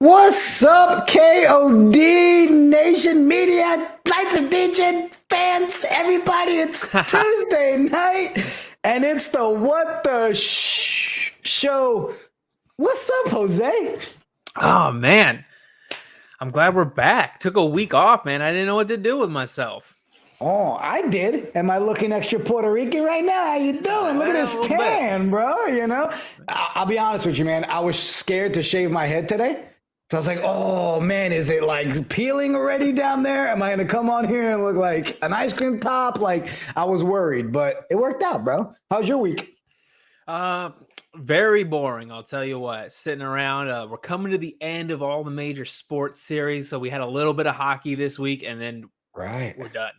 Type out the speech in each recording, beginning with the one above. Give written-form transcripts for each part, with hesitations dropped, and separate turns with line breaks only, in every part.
What's up, KOD Nation Media, Knights of Dijon fans, everybody? It's Tuesday night, and it's the What the Show. What's up, Jose?
Oh, man. I'm glad we're back. Took a week off, man. I didn't know what to do with myself.
Oh, I did. Am I looking extra Puerto Rican right now? How you doing? Look at this tan, bro. You know, I'll be honest with you, man. I was scared to shave my head today. So I was like, oh, man, is it like peeling already down there? Am I going to come on here and look like an ice cream top? Like, I was worried, but it worked out, bro. How's your week?
Very boring, I'll tell you what. Sitting around. We're coming to the end of all the major sports series. So we had a little bit of hockey this week, and then we're done.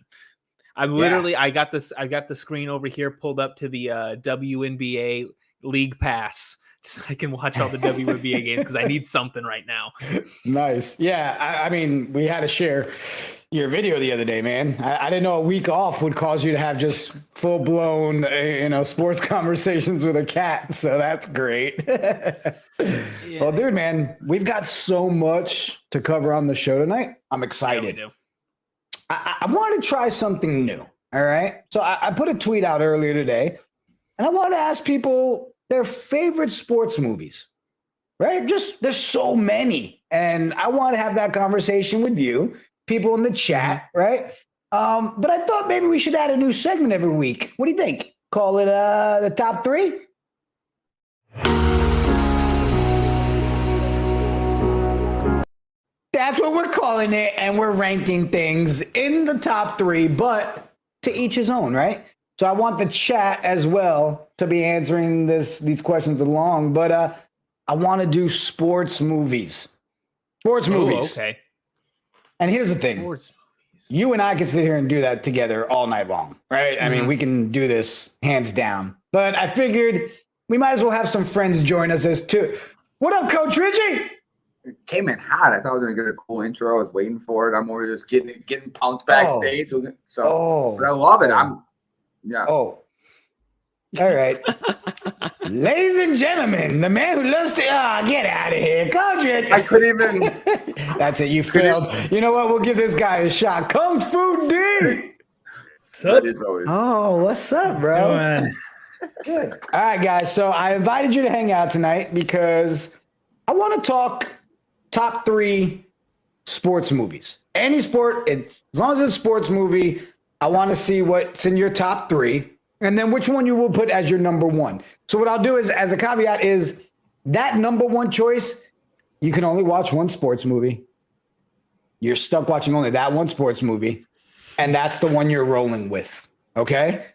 I got the screen over here pulled up to the WNBA League Pass. So I can watch all the WNBA games because I need something right now.
Nice. Yeah, I mean, we had to share your video the other day, man. I didn't know a week off would cause you to have just full-blown, sports conversations with a cat. So that's great. Yeah. Well, dude, man, we've got so much to cover on the show tonight. I'm excited.
Yeah, we do.
I want to try something new. All right. So I put a tweet out earlier today, and I want to ask people their favorite sports movies, right? Just there's so many. And I want to have that conversation with you, people in the chat, right? But I thought maybe we should add a new segment every week. What do you think? Call it the top three? That's what we're calling it. And we're ranking things in the top three, but to each his own, right? So I want the chat as well to be answering these questions along, but I want to do sports movies. Sports movies.
Okay.
And here's the thing.
Sports movies.
You and I can sit here and do that together all night long, right? Mm-hmm. I mean, we can do this hands down. But I figured we might as well have some friends join us as too. What up, Coach Richie?
It came in hot. I thought I was going to get a cool intro. I was waiting for it. I'm more just getting pumped backstage. But I love it. Yeah.
Oh. All right. Ladies and gentlemen, the man who loves to get out of here. Coach Richie.
I couldn't even.
That's it. You failed. You know what? We'll give this guy a shot. Kung Fu D.
That is always.
Oh, what's up, bro? Good. All right, guys. So I invited you to hang out tonight because I want to talk top three sports movies. Any sport, as long as it's a sports movie, I want to see what's in your top three, and then which one you will put as your number one. So what I'll do is, as a caveat, is that number one choice, you can only watch one sports movie. You're stuck watching only that one sports movie, and that's the one you're rolling with. Okay?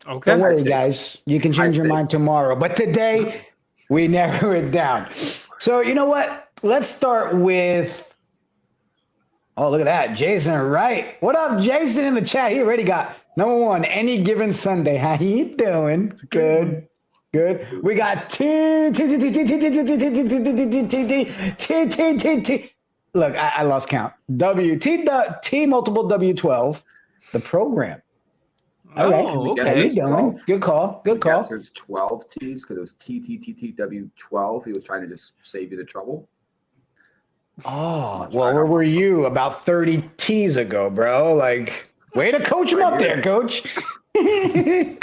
Okay.
Don't worry, guys. You can change your mind tomorrow. But today, we narrow it down. So you know what? Let's start with... Oh, look at that. Jason Wright. What up, Jason, in the chat? He already got number one, Any Given Sunday. How you doing? Good. Good. We got T. Look, I lost count. T multiple W12, the program. All right.
Okay.
How you doing? Good call. Good call.
There's 12 T's because it was TTTTW12. He was trying to just save you the trouble.
Oh, well, where were you about 30 T's ago, bro? Like, way to coach him up there, coach. All right,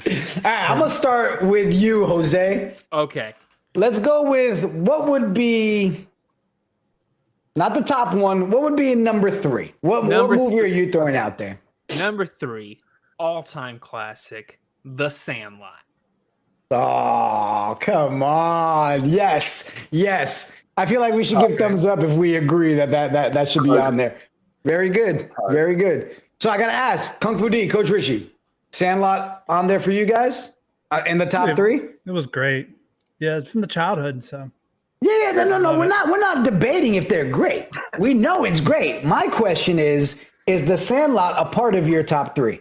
I'm going to start with you, Jose.
Okay.
Let's go with what would be, not the top one, what would be number three? What movie are you throwing out there?
Number three, all-time classic, The Sandlot.
Oh, come on. Yes. I feel like we should give thumbs up if we agree that should be on there. Very good. Very good. So I got to ask, Kung Fu D, Coach Richie, Sandlot on there for you guys in the top three?
It was great. Yeah, it's from the childhood. So
Yeah, no. We're not debating if they're great. We know it's great. My question is The Sandlot a part of your top three?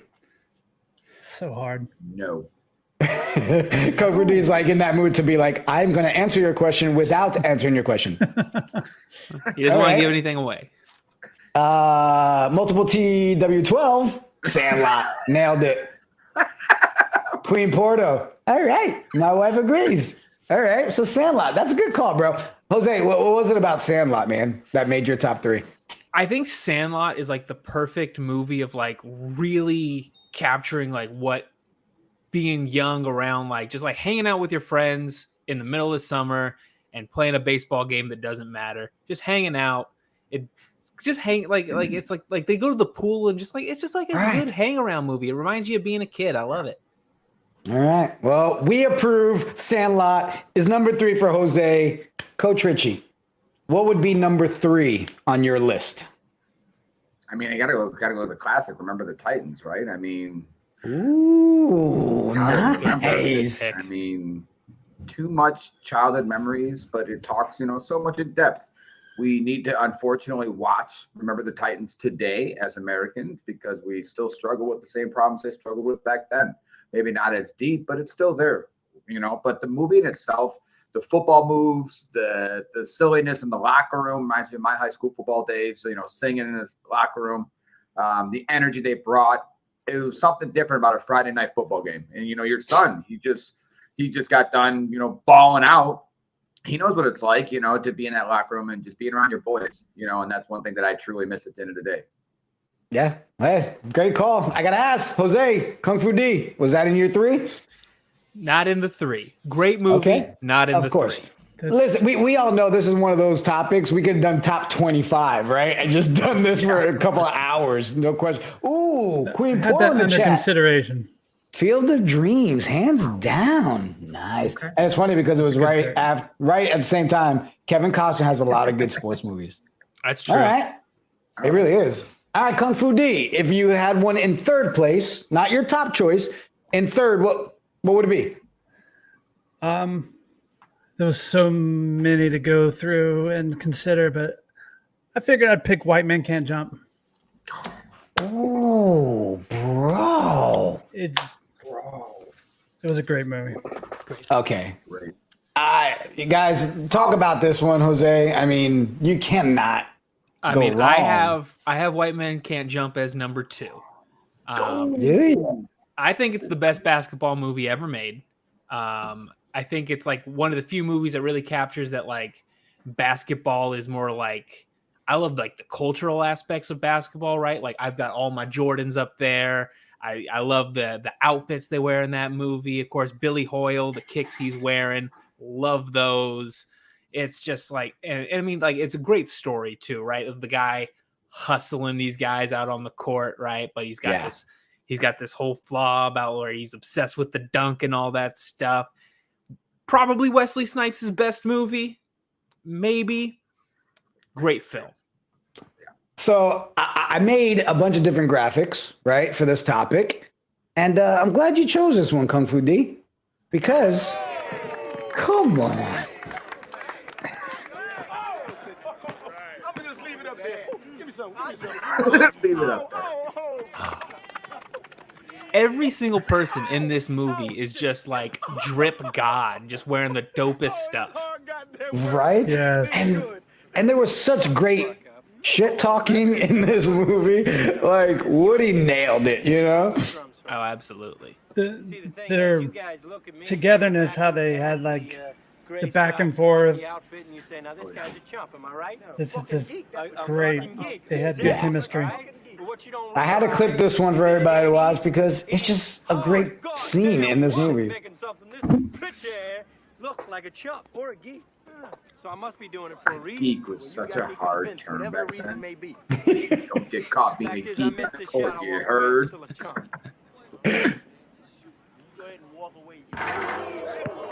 so hard.
No.
Kung Fu D is like in that mood to be like, I'm going to answer your question without answering your question.
He doesn't want to give anything away.
Multiple TW12, Sandlot, nailed it. Queen Porto. All right, my wife agrees. All right, so Sandlot, that's a good call, bro. Jose, what was it about Sandlot, man, that made your top 3?
I think Sandlot is like the perfect movie of like really capturing like what being young around, like just like hanging out with your friends in the middle of summer and playing a baseball game that doesn't matter, just hanging out. Just hang like it's like they go to the pool and just like it's just like a good hang around movie. It reminds you of being a kid. I love it.
All right. Well, we approve. Sandlot is number 3 for Jose. Coach Richie, what would be number 3 on your list?
I mean, I gotta go to the classic. Remember the Titans, right? I mean,
ooh, nice.
I mean, too much childhood memories, but it talks, so much in depth. We need to unfortunately Remember the Titans today as Americans, because we still struggle with the same problems they struggled with back then. Maybe not as deep, but it's still there, But the movie in itself, the football moves, the silliness in the locker room reminds me of my high school football days. Singing in the locker room, the energy they brought. It was something different about a Friday night football game. And your son, he just got done, balling out. He knows what it's like, to be in that locker room and just being around your boys, and that's one thing that I truly miss at the end of the day.
Yeah. Hey, great call. I got to ask, Jose, Kung Fu D, was that in your 3?
Not in the 3. Great movie. Okay. Not in the 3. Of course.
Listen, we all know this is one of those topics. We could have done top 25, right? And just done this for a couple of hours. No question. Ooh, Queen Paul in the chat.
Consideration.
Field of Dreams, hands down. Nice. Okay. And it's funny because it was right at the same time. Kevin Costner has a lot of good sports movies.
That's true.
All right. It really is. All right, Kung Fu D, if you had one in 3rd place, not your top choice, in 3rd, what would it be?
There was so many to go through and consider, but I figured I'd pick White Men Can't Jump.
Oh, bro.
It was a great movie.
Okay. Great. You guys, talk about this one, Jose. I mean, you cannot go wrong.
I have White Men Can't Jump as number 2. I think it's the best basketball movie ever made. I think it's like one of the few movies that really captures that like basketball is more like, I love like the cultural aspects of basketball, right? Like I've got all my Jordans up there. I love the outfits they wear in that movie. Of course, Billy Hoyle, the kicks he's wearing, love those. It's just like, and I mean, like it's a great story too, right? Of the guy hustling these guys out on the court, right? But he's got this whole flaw about where he's obsessed with the dunk and all that stuff. Probably Wesley Snipes' best movie, maybe. Great film.
So I made a bunch of different graphics, right, for this topic. And I'm glad you chose this one, Kung Fu D, because, come on.
I'm gonna just leave it up there. Give me some.
Leave it up there.
Every single person in this movie is just like drip god, just wearing the dopest stuff.
Right?
Yes.
And there was such great shit talking in this movie. Like Woody nailed it,
Oh, absolutely.
Their togetherness, how they had like the back and forth. This is just great. They had good chemistry.
I had to clip this one for everybody to watch because it's just a great scene in this movie.
Look like a chump or a geek. So I must be doing it for a reason.
Geek was such a hard term back then. Don't get caught being a geek in the court, you heard?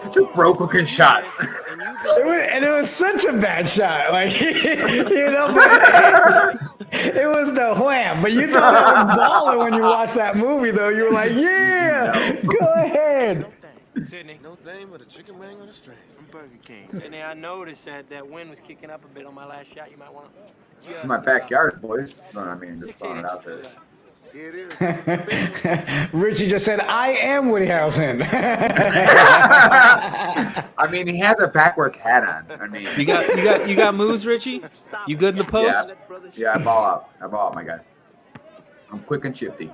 Such a broken shot.
It was such a bad shot. Like, it was the wham. But you thought it was balling when you watched that movie, though. You were like, yeah, go ahead.
Sydney. No thing but a chicken wing on a string from Burger King. Sydney, I noticed that wind was kicking up a bit on my last shot. You might want to.
It's my backyard, boys. So, I mean, just throwing it out there.
It is.
Richie just said, I am Woody Harrelson.
I mean, he has a backwards hat on. I mean,
you got moves, Richie? You good in the post?
Yeah, I ball out, my guy. I'm quick and shifty.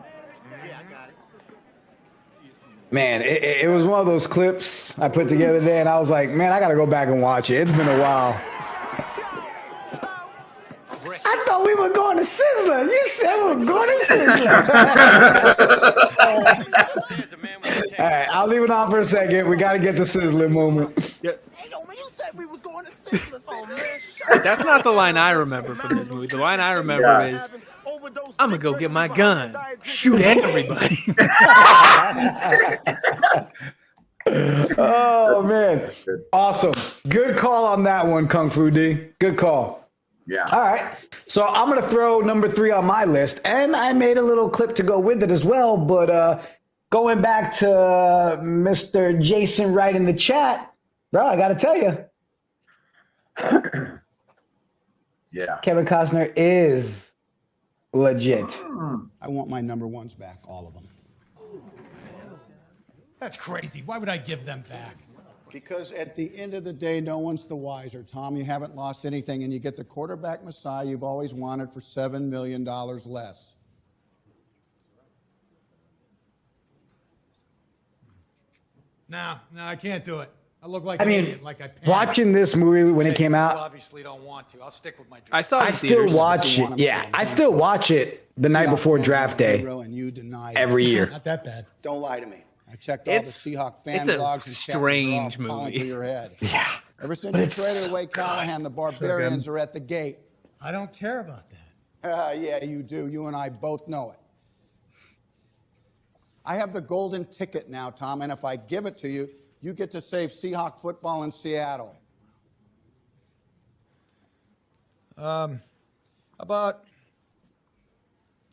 Man, it was one of those clips I put together today, and I was like, man, I got to go back and watch it. It's been a while. thought we were going to Sizzler. You said we were going to Sizzler. All right, I'll leave it on for a second. We got to get the Sizzler moment.
Hey, yo, man, you said we was going to Sizzler. Oh, man.
That's not the line I remember from this movie. The line I remember is, I'm going to go get my gun. Shoot everybody.
Oh, man. Awesome. Good call on that one, Kung Fu D. Good call.
Yeah.
All right. So I'm going to throw number 3 on my list. And I made a little clip to go with it as well. But going back to Mr. Jason Wright in the chat, bro, I got to tell you.
Yeah.
Kevin Costner is legit.
I want my number ones back, all of them.
That's crazy. Why would I give them back?
Because at the end of the day, no one's the wiser. Tom, you haven't lost anything, and you get the quarterback messiah you've always wanted for $7 million less.
No, I can't do it. I look like
I
an
mean,
idiot, like I panicked.
watching this movie when it came
You
out,
obviously don't want to. I'll stick with my dream.
I saw it in
I still
theaters.
watch it. Yeah, I still watch it the night before draft day
And you deny
every year.
Not that bad.
Don't lie to me. I checked all the
It's-
Seahawk fan
it's a
blogs and
strange
chat, they're all calling
movie.
for your head.
Yeah.
Ever since
But
you
it's
traded
so
away Callahan, the barbarians are at the gate.
I don't care about that.
Yeah, you do. You and I both know it. I have the golden ticket now, Tom, and if I give it to you, you get to save Seahawk football in Seattle.
About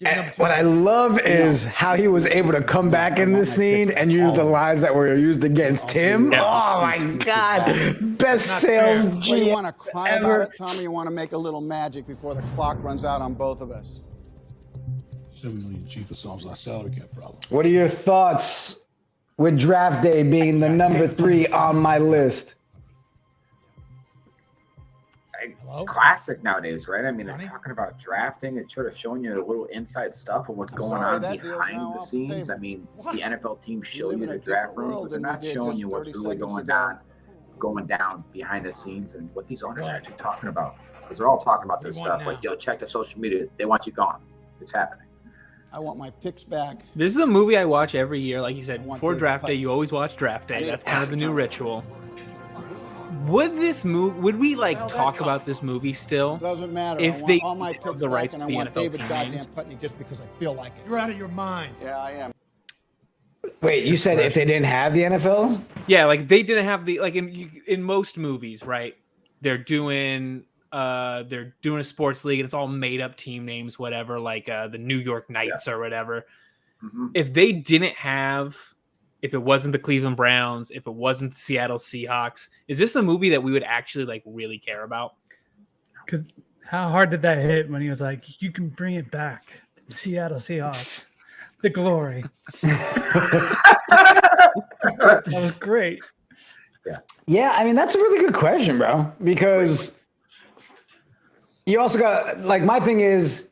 And what I love is how he was able to come back in this scene and use the lines that were used against him. Oh my God. Best sales
Well, you
GM
want to cry
ever.
about it, Tom, or you want to make a little magic before the clock runs out on both of us?
$7 million cheaper solves our salary cap problem.
What are your thoughts with draft day being the number 3 on my list?
Classic nowadays, right? I mean, it's talking about drafting. It's sort of showing you a little inside stuff of what's going on
that deal's now
behind the
off the
scenes.
table.
I mean,
What?
the NFL teams show
live
you
in
the
a
draft
different
rooms,
world
but they're
than we
not
did
showing
just
you what's
30
really
seconds
going down behind the scenes and what these owners are actually talking about. Because they're all talking about this
What do you
stuff.
want
Like, yo, check the social media. They want you gone. It's happening.
I want my picks back.
This is a movie I watch every year. Like you said,
I want
before
David
draft day,
Putnam.
you always watch draft
I
day.
need
That's
a
kind of the new
package.
ritual. Would this movie? Would we like talk about this movie still?
Doesn't matter.
If
I want
they
all my
have
picks
the
back,
rights
and
to
I
the
want
NFL
David
team
goddamn
names?
Putney just because I feel like it.
You're out of your mind.
Yeah, I am.
Wait, you said if they didn't have the NFL?
Yeah, like they didn't have the like in most movies, right? They're doing a sports league and it's all made up team names, whatever, like the New York Knights or whatever.
Mm-hmm.
If they didn't have, if it wasn't the Cleveland Browns, if it wasn't the Seattle Seahawks, is this a movie that we would actually like really care about?
Cause how hard did that hit when he was like, "You can bring it back, Seattle Seahawks, the glory." That was great.
Yeah, I mean, that's a really good question, bro, because you also got, like, my thing is,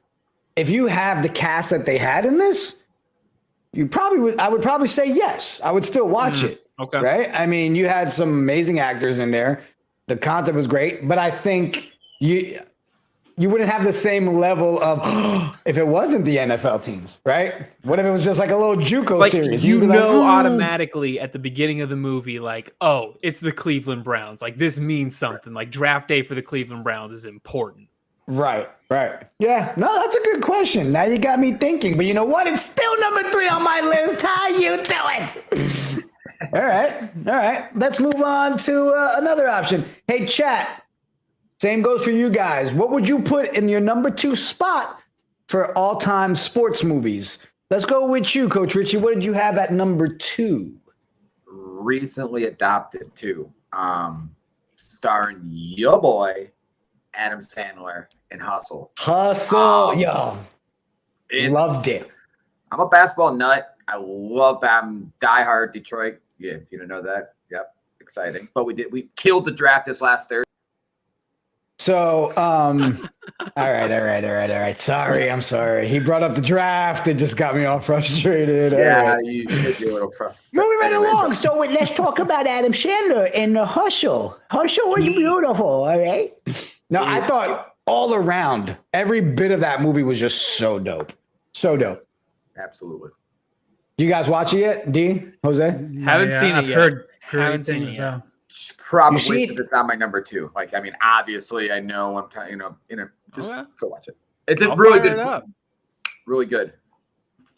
if you have the cast that they had in this, I would probably say yes. I would still watch it.
Okay.
Right? I mean, you had some amazing actors in there. The concept was great, but I think you wouldn't have the same level of if it wasn't the NFL teams, right? What if it was just like a little JUCO
Like
series?
you
You'd be like,
know automatically at the beginning of the movie, like, oh, it's the Cleveland Browns. Like this means something. Like draft day for the Cleveland Browns is important.
Right. Yeah, no, that's a good question. Now you got me thinking, but you know what? It's still number 3 on my list. How you doing? All right. Let's move on to another option. Hey, chat. Same goes for you guys. What would you put in your number 2 spot for all-time sports movies? Let's go with you, Coach Richie. What did you have at number 2?
Recently adopted too. Starring your boy, Adam Sandler in Hustle.
Yo. Loved it.
I'm a basketball nut. I love diehard Detroit. Yeah, if you don't know that. Yep. Exciting. But we killed the draft this last Thursday.
So, all right. I'm sorry. He brought up the draft. It just got me all frustrated.
Yeah,
All right.
you should be a little frustrated.
Moving right along. So let's talk about Adam Sandler and the Hustle. Hustle was beautiful. All right. No, I thought all around, every bit of that movie was just so dope. So dope.
Absolutely.
Do you guys watch it yet? D, Jose?
Haven't seen it
I've
yet.
heard great
Haven't seen it
things,
yet.
though.
Probably
see it?
since it's on my number 2. Like, I mean, obviously, I know I'm trying. Just go watch it. It's a
I'll
really
fire
good.
it up.
Really good.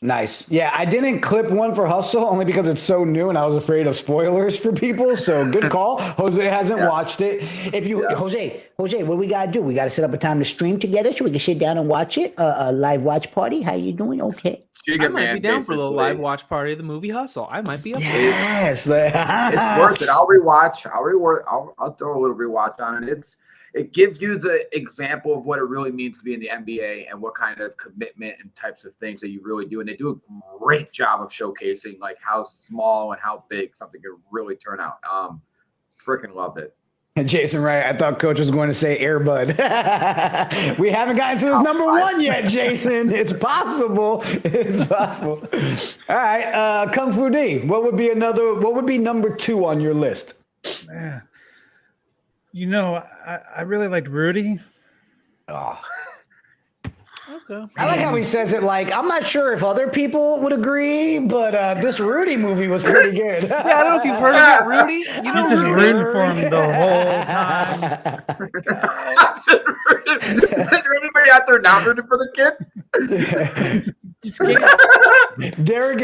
Nice. Yeah, I didn't clip one for Hustle only because it's so new and I was afraid of spoilers for people. So good call. Jose hasn't watched it. If you Jose, what we gotta do? We gotta set up a time to stream together so we can sit down and watch it. A live watch party. How you doing? Okay.
I might be down for a little live watch party of the movie Hustle. I might be up there.
Yes.
It's worth it. I'll rewatch. I'll throw a little rewatch on it. It gives you the example of what it really means to be in the NBA and what kind of commitment and types of things that you really do. And they do a great job of showcasing like how small and how big something can really turn out. Freaking loved it.
Jason, right? I thought Coach was going to say Airbud. We haven't gotten to his number 1 yet, Jason. It's possible. It's possible. All right, Kung Fu D. What would be number 2 on your list?
Man. You know, I really liked Rudy.
Oh.
Okay.
I like how he says it like, I'm not sure if other people would agree, but this Rudy movie was pretty good.
Yeah, I don't know if you've heard of it, Rudy. You know,
Just
Rudy.
rooting for him the whole time.
Is there anybody out there not rooting for the kid?
Derek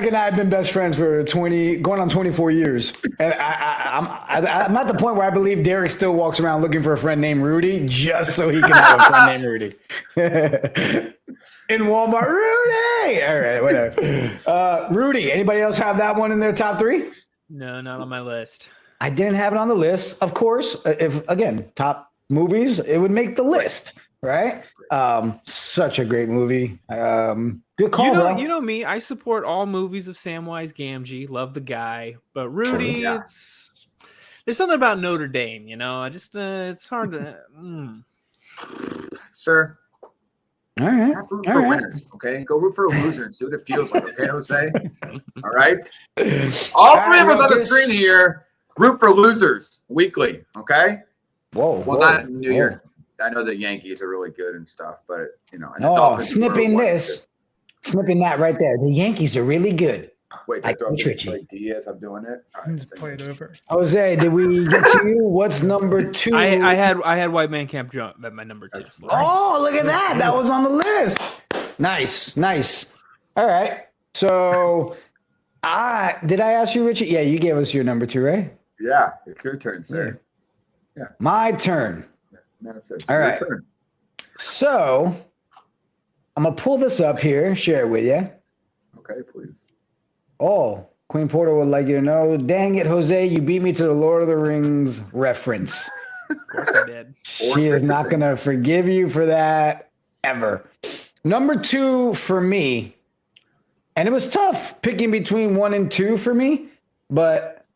and I have been best friends for going on 24 years. And I'm at the point where I believe Derek still walks around looking for a friend named Rudy just so he can have a friend named Rudy. In Walmart, Rudy! All right, whatever. Rudy, anybody else have that one in their top 3?
No, not on my list.
I didn't have it on the list. Of course, if, again, top movies, it would make the list, right? Such a great movie. Good call, bro.
You know me. I support all movies of Samwise Gamgee. Love the guy, but Rudy, there's something about Notre Dame. You know, it's hard to.
Sir.
All right.
Stop rooting for winners, okay? Go root for a loser and see what it feels like, okay, Jose? All right? All 3 of us on the screen here root for losers weekly, okay?
Well,
not in New York. I know the Yankees are really good and stuff, but, and the Dolphins
snipping that right there. The Yankees are really good.
Wait, I throw like Diaz. I'm doing it. All right,
play it over.
Jose, did we get to you? What's number 2?
I had White Man Camp Jump at my number 2.
Oh, look at that! That was on the list. Nice. All right. So, did I ask you, Richard? Yeah, you gave us your number 2, right?
Yeah, it's your turn, sir. Yeah.
My turn.
No,
all right. Turn. So, I'm gonna pull this up here, share it with you.
Okay, please.
Oh, Queen Porter would like you to know. Dang it, Jose, you beat me to the Lord of the Rings reference.
Of course I did.
She is not going to forgive you for that ever. Number 2 for me, and it was tough picking between 1 and 2 for me, but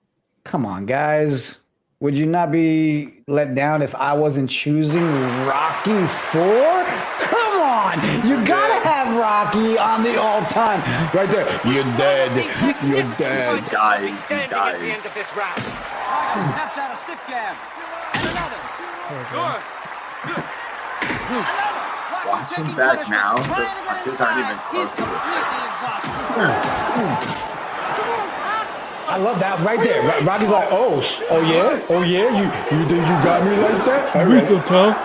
come on, guys. Would you not be let down if I wasn't choosing Rocky 4? Come on. You got to have Rocky on the all-time. Right there. You're dead. You're dead.
Guys.
Snaps out a stiff jab. And another.
Watch him back now. Those punches aren't even close to
I love that right there. Rocky's like, oh yeah, you think you got me like that?
All right. So tough.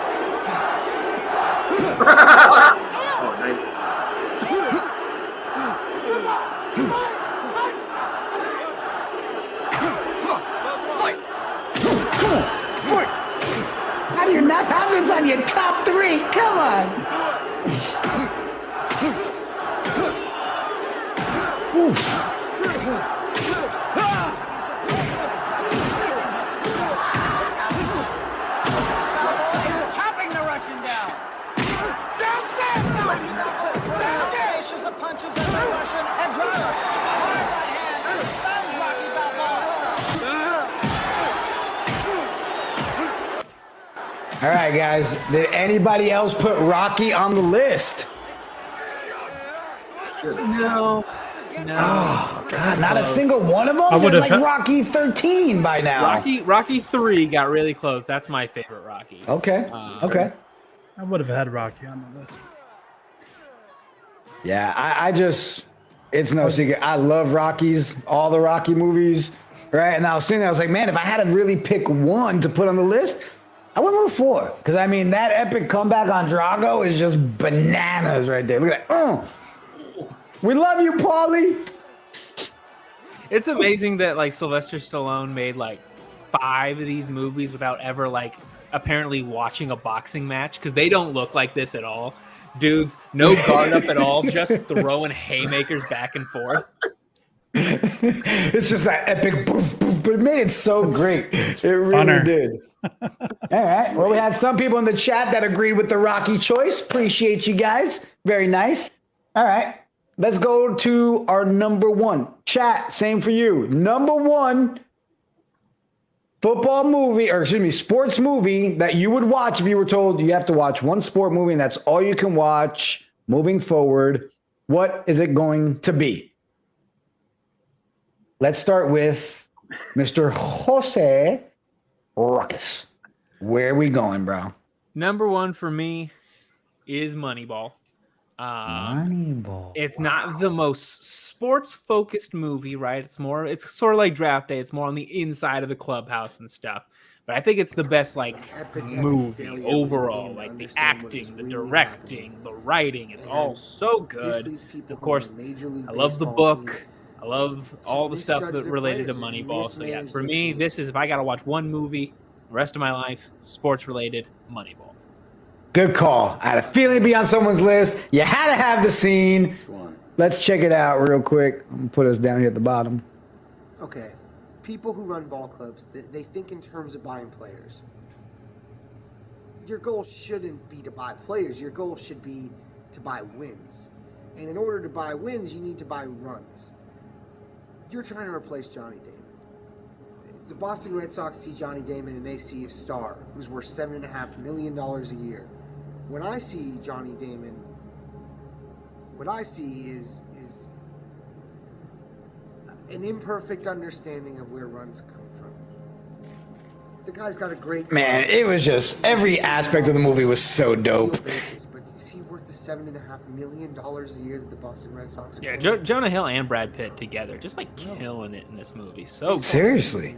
Oh, nice.
How do you not have this on your top 3? Come on.
Chopping the Russian down. Downstairs now. Vicious punches at the Russian and driver. Hard right hand and stuns Rocky Balboa.
All right, guys. Did anybody else put Rocky on the list?
No.
Oh God, not a single one of them. There's like Rocky 13 by now.
Rocky 3 got really close. That's my favorite Rocky.
Okay.
I would have had Rocky on the list.
Yeah, I just, it's no secret. I love Rockies, all the Rocky movies, right? And I was sitting there, I was like, man, if I had to really pick one to put on the list, I went with 4. Because, I mean, that epic comeback on Drago is just bananas right there. Look at that. We love you, Paulie.
It's amazing that, like, Sylvester Stallone made, like, 5 of these movies without ever, like, apparently watching a boxing match, because they don't look like this at all. Dudes, no guard up at all, just throwing haymakers back and forth.
It's just that epic boof, boof, but it made it so great. It really did. All right. Well, we had some people in the chat that agreed with the Rocky choice. Appreciate you guys. Very nice. All right. Let's go to our number 1. Chat, same for you. Number 1 football movie, or excuse me, sports movie that you would watch if you were told you have to watch one sport movie and that's all you can watch moving forward. What is it going to be? Let's start with Mr. Jose Ruckus. Where are we going, bro?
Number 1 for me is Moneyball.
Moneyball.
It's not the most sports-focused movie, right? It's sort of like Draft Day. It's more on the inside of the clubhouse and stuff. But I think it's the best, like, movie overall. Like, the acting, the directing, the writing. It's all so good. Of course, I love the book. I love all the stuff that related to Moneyball. So, yeah, for me, this is, if I got to watch one movie the rest of my life, sports-related, Moneyball.
Good call. I had a feeling it'd be on someone's list. You had to have the scene. Let's check it out real quick. I'm gonna put us down here at the bottom.
Okay. People who run ball clubs, they think in terms of buying players. Your goal shouldn't be to buy players. Your goal should be to buy wins. And in order to buy wins, you need to buy runs. You're trying to replace Johnny Damon. The Boston Red Sox see Johnny Damon and they see a star who's worth $7.5 million a year. When I see Johnny Damon, what I see is an imperfect understanding of where runs come from. The guy's got a great...
Man, it was just, every aspect of the movie was so dope.
But is he worth the $7.5 million a year that the Boston Red Sox are...
Yeah, Jonah Hill and Brad Pitt together, just like killing it in this movie. So good.
Seriously.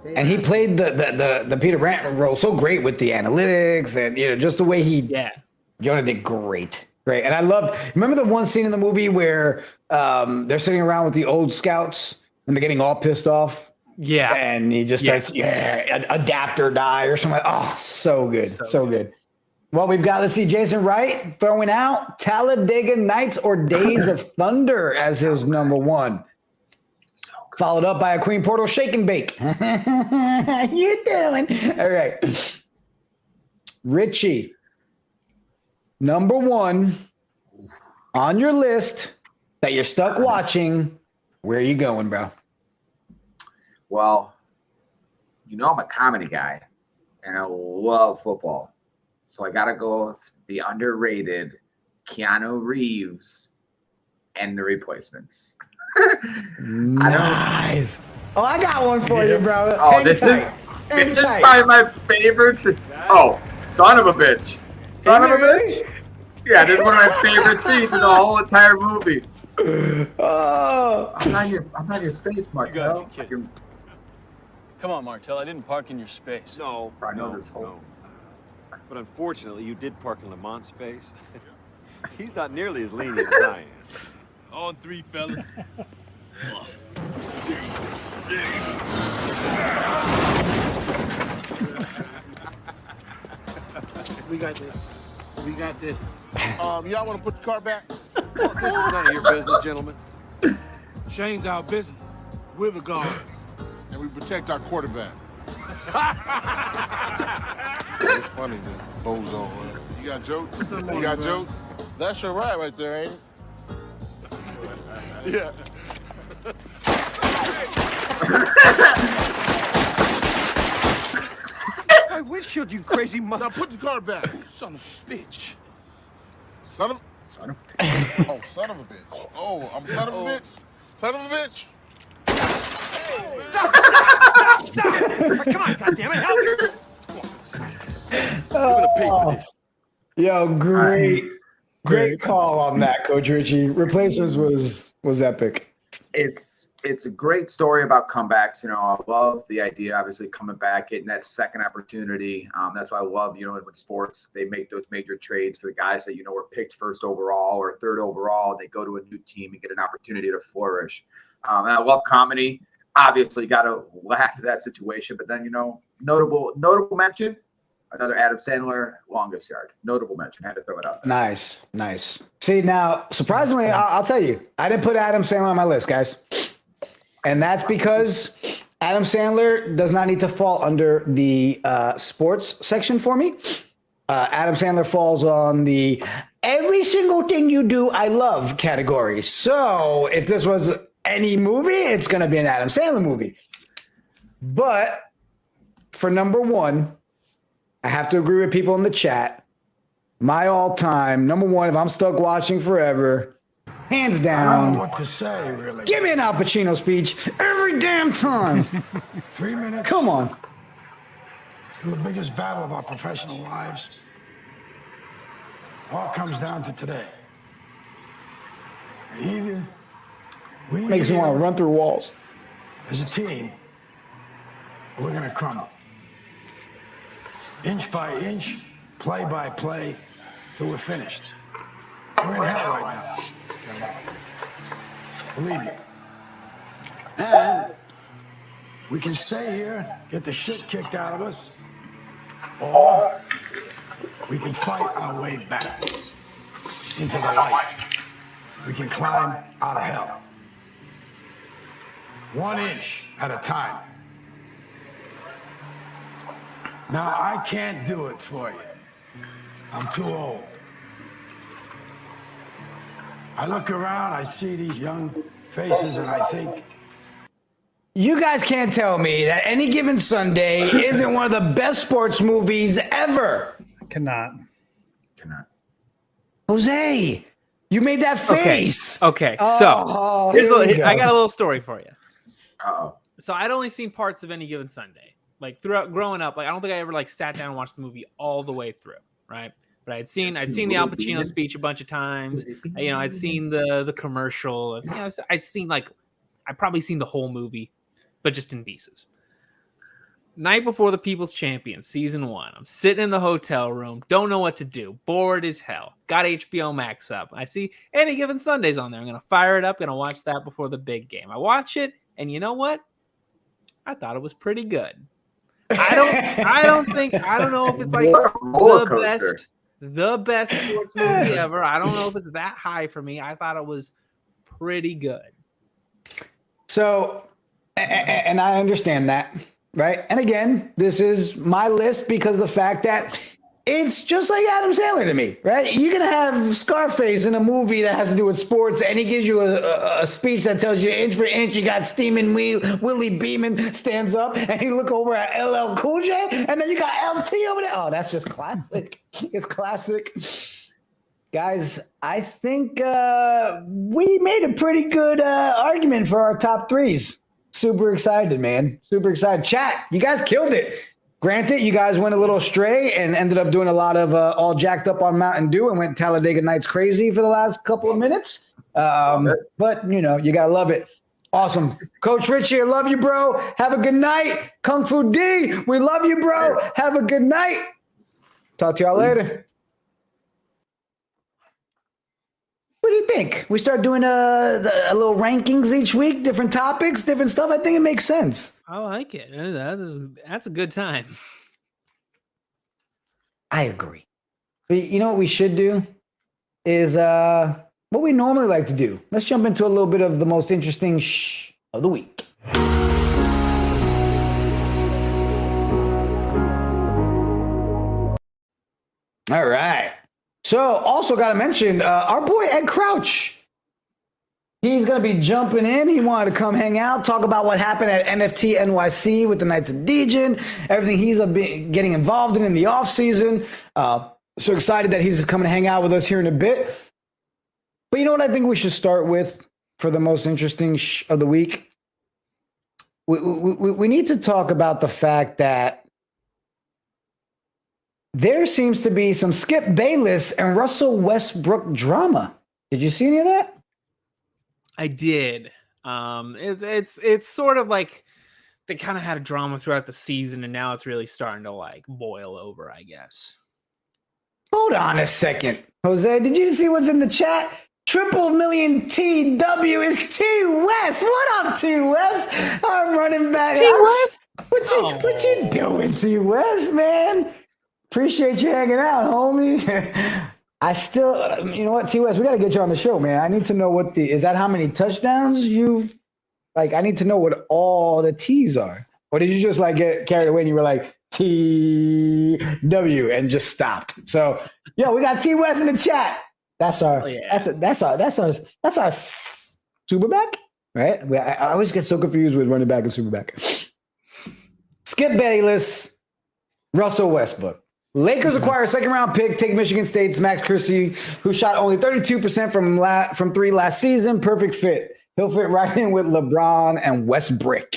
And he played the Peter Brant role so great with the analytics and, you know, just the way he...
Yeah.
Jonah did great. Great. And I loved... Remember the one scene in the movie where they're sitting around with the old scouts and they're getting all pissed off?
Yeah.
And he just starts, adapt or die or something. Oh, so good. So good. Well, we've got, let's see, Jason Wright throwing out Talladega Nights or Days of Thunder as his number 1. Followed up by a Queen Portal Shake and Bake. How you doing? All right. Richie, number 1 on your list that you're stuck watching. Where are you going, bro?
Well, you know I'm a comedy guy, and I love football. So I got to go with the underrated Keanu Reeves and The Replacements.
Nice. I got one for you, bro.
Oh, this is probably my favorite. Oh, son of a bitch. Son of a bitch? Yeah, this is one of my favorite scenes in the whole entire movie. I'm not your space, Martel.
Come on, Martel. I didn't park in your space.
No, I know this whole.
No. But unfortunately, you did park in Lamont's space. He's not nearly as lenient as I am.
On 3, fellas. 1, 2, 3.
We got this. We got this.
Y'all want to put the car back?
This is none of your business, gentlemen.
Shane's our business.
We're the guard, and we protect our quarterback.
It's funny, man. Bozo.
You got jokes? You got jokes? That's your right there, ain't it? Yeah.
My windshield, you crazy mother.
Now put the car back, you son of a bitch. Son of a bitch. Oh, I'm son of a bitch. Son of a bitch.
Stop! Come on, goddammit, help me!
gonna pay for this.
Yo, great call on that, Coach Richie. Replacements was epic.
It's a great story about comebacks. You know, I love the idea, obviously, coming back, getting that second opportunity. That's why I love, you know, with sports, they make those major trades for the guys that, you know, were picked first overall or third overall. They go to a new team and get an opportunity to flourish. And I love comedy. Obviously, got to laugh at that situation. But then, you know, notable mention, another Adam Sandler, Longest Yard. Notable mention. Had to throw it out there.
Nice. See, now, surprisingly, I'll tell you, I didn't put Adam Sandler on my list, guys. And that's because Adam Sandler does not need to fall under the sports section for me. Adam Sandler falls on the every single thing you do, I love category. So if this was any movie, it's going to be an Adam Sandler movie. But for number one, I have to agree with people in the chat. My all-time number one, if I'm stuck watching forever, hands down.
I don't know what to say, really.
Give me an Al Pacino speech every damn time.
3 minutes.
Come on.
To the biggest battle of our professional lives. All comes down to today. Either we
makes me want to run through walls.
As a team, we're going to crumble. Inch by inch, play by play, till we're finished. We're in hell right now. Believe me. And we can stay here, get the shit kicked out of us, or we can fight our way back into the light. We can climb out of hell. 1 inch at a time. Now, I can't do it for you. I'm too old. I look around, I see these young faces, and I think...
You guys can't tell me that Any Given Sunday isn't one of the best sports movies ever.
Cannot.
Jose, you made that face.
Okay. So I got a little story for you. So I'd only seen parts of Any Given Sunday. Like throughout growing up, like I don't think I ever like sat down and watched the movie all the way through, right? But I'd seen the Al Pacino speech a bunch of times. You know, I'd seen the commercial. You know, I'd probably seen the whole movie, but just in pieces. Night before the People's Champion, season 1. I'm sitting in the hotel room, don't know what to do, bored as hell. Got HBO Max up. I see Any Given Sundays on there. I'm gonna fire it up, gonna watch that before the big game. I watch it, and you know what? I thought it was pretty good. I don't know if it's like the best sports movie ever. I don't know if it's that high for me. I thought it was pretty good.
So, and I understand that, right? And again, this is my list because of the fact that it's just like Adam Sandler to me, right? You're going to have Scarface in a movie that has to do with sports, and he gives you a speech that tells you inch for inch, you got steaming Willie Beeman stands up, and you look over at LL Cool J, and then you got LT over there. Oh, that's just classic. It's classic. Guys, I think we made a pretty good argument for our top threes. Super excited, man. Super excited. Chat, you guys killed it. Granted, you guys went a little astray and ended up doing a lot of all jacked up on Mountain Dew and went Talladega Nights crazy for the last couple of minutes. But, you know, you got to love it. Awesome. Coach Richie, I love you, bro. Have a good night. Kung Fu D, we love you, bro. Have a good night. Talk to y'all later. What do you think? We start doing a little rankings each week, different topics, different stuff. I think it makes sense.
I like it. That's a good time.
I agree. But you know what we should do is what we normally like to do. Let's jump into a little bit of the most interesting of the week. All right. So also got to mention our boy Ed Crouch. He's going to be jumping in. He wanted to come hang out, talk about what happened at NFT NYC with the Knights of Degen, everything he's getting involved in the offseason. So excited that he's coming to hang out with us here in a bit. But you know what I think we should start with for the most interesting of the week? We need to talk about the fact that there seems to be some Skip Bayless and Russell Westbrook drama. Did you see any of that?
I did. It's sort of like they kind of had a drama throughout the season, and now it's really starting to like boil over, I guess.
Hold on a second, Jose. Did you see what's in the chat? Triple million TW is T West. What up, T West? I'm running back.
T West.
What you doing, T West, man? Appreciate you hanging out, homie. I still, you know what, T West, we got to get you on the show, man. I need to know is that how many touchdowns you've, like, I need to know what all the T's are. Or did you just like get carried away and you were like, TW and just stopped? So, yo, we got T West in the chat. That's our, that's our superback, right? I always get so confused with running back and superback. Skip Bayless, Russell Westbrook. Lakers acquire a second-round pick, take Michigan State's Max Christie, who shot only 32% from three last season. Perfect fit. He'll fit right in with LeBron and Westbrook.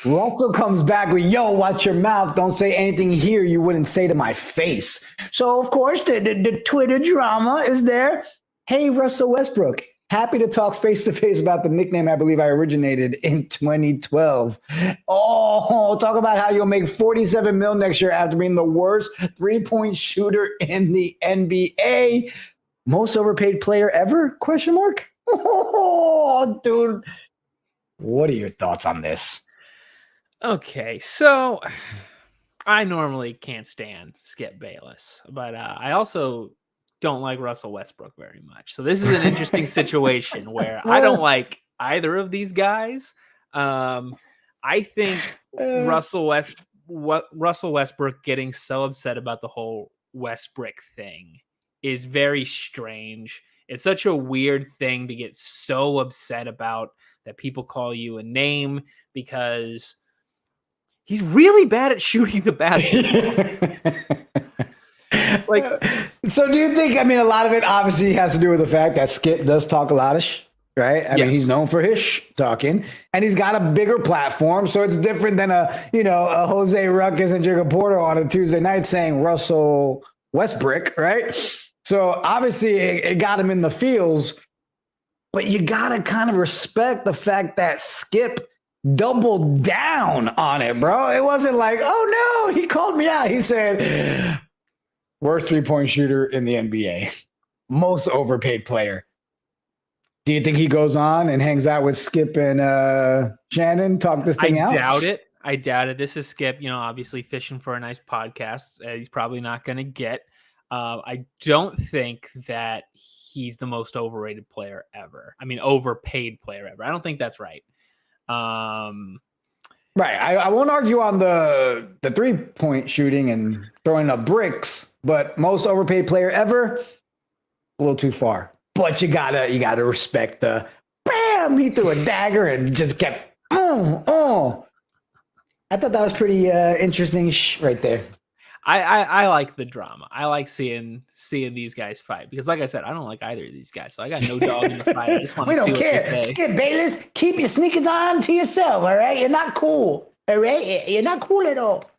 Russell comes back with, yo, watch your mouth. Don't say anything here you wouldn't say to my face. So, of course, the Twitter drama is there. Hey, Russell Westbrook. Happy to talk face-to-face about the nickname I believe I originated in 2012. Oh, talk about how you'll make $47 million next year after being the worst three-point shooter in the NBA. Most overpaid player ever? Question mark. Oh, dude. What are your thoughts on this?
Okay, so I normally can't stand Skip Bayless, but I also don't like Russell Westbrook very much. So this is an interesting situation where I don't like either of these guys. I think Russell Westbrook getting so upset about the whole Westbrook thing is very strange. It's such a weird thing to get so upset about that people call you a name because he's really bad at shooting the basketball. Like,
so do you think, I mean, a lot of it obviously has to do with the fact that Skip does talk a lot of right? I mean, he's known for his talking, and he's got a bigger platform. So it's different than a Jose Ruckus and JiggaMan Porto on a Tuesday night saying Russell Westbrook, right? So obviously it got him in the fields, but you got to kind of respect the fact that Skip doubled down on it, bro. It wasn't like, oh no, he called me out. He said, worst three-point shooter in the NBA, most overpaid player. Do you think he goes on and hangs out with Skip and Shannon, talk this thing out?
I doubt it. This is Skip, obviously fishing for a nice podcast. He's probably not going to get. I don't think that he's the most overrated player ever. I mean, overpaid player ever. I don't think that's right.
Right. I won't argue on the 3-point shooting and throwing up bricks, but most overpaid player ever, a little too far. But you gotta respect the bam. He threw a dagger and just kept. I thought that was pretty interesting right there.
I like the drama. I like seeing these guys fight because, like I said, I don't like either of these guys, so I got no dog in the fight. I just want to see what they say.
Skip Bayless, keep your sneakers on to yourself. All right, you're not cool. All right, you're not cool at all,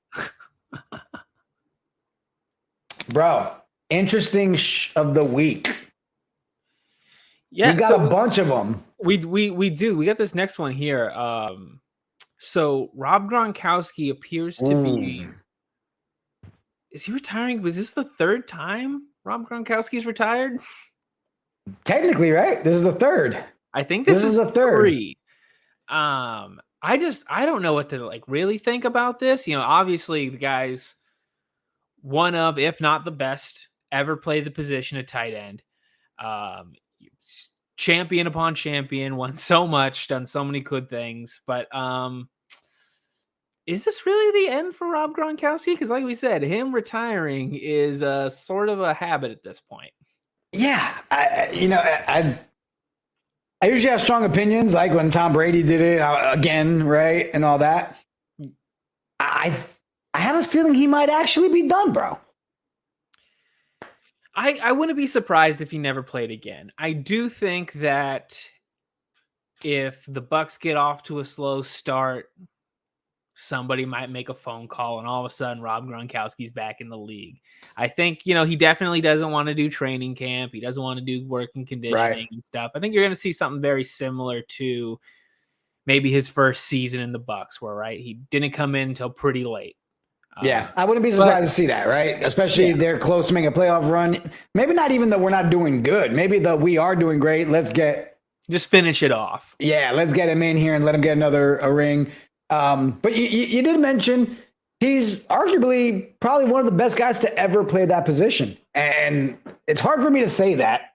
bro. Interesting of the week.
Yeah,
we got a bunch of them.
We do. We got this next one here. So Rob Gronkowski appears to be. Is he retiring? Was this the third time Rob Gronkowski's retired?
Technically, right? This is the third.
I think this is
the third.
3. I don't know what to really think about this. Obviously the guy's one of, if not the best, ever played the position of tight end. Champion upon champion, won so much, done so many good things, but is this really the end for Rob Gronkowski? Because like we said, him retiring is sort of a habit at this point.
Yeah. I usually have strong opinions, like when Tom Brady did it again, right? And all that. I have a feeling he might actually be done, bro.
I wouldn't be surprised if he never played again. I do think that if the Bucs get off to a slow start, somebody might make a phone call and all of a sudden Rob Gronkowski's back in the league. I think, he definitely doesn't want to do training camp. He doesn't want to do work and conditioning and stuff. I think you're going to see something very similar to maybe his first season in the Bucs, where he didn't come in until pretty late.
Yeah, I wouldn't be surprised to see that, right? Especially they're close to making a playoff run. Maybe not even that we're not doing good. Maybe that we are doing great.
Just finish it off.
Yeah, let's get him in here and let him get a ring. But you did mention he's arguably probably one of the best guys to ever play that position. And it's hard for me to say that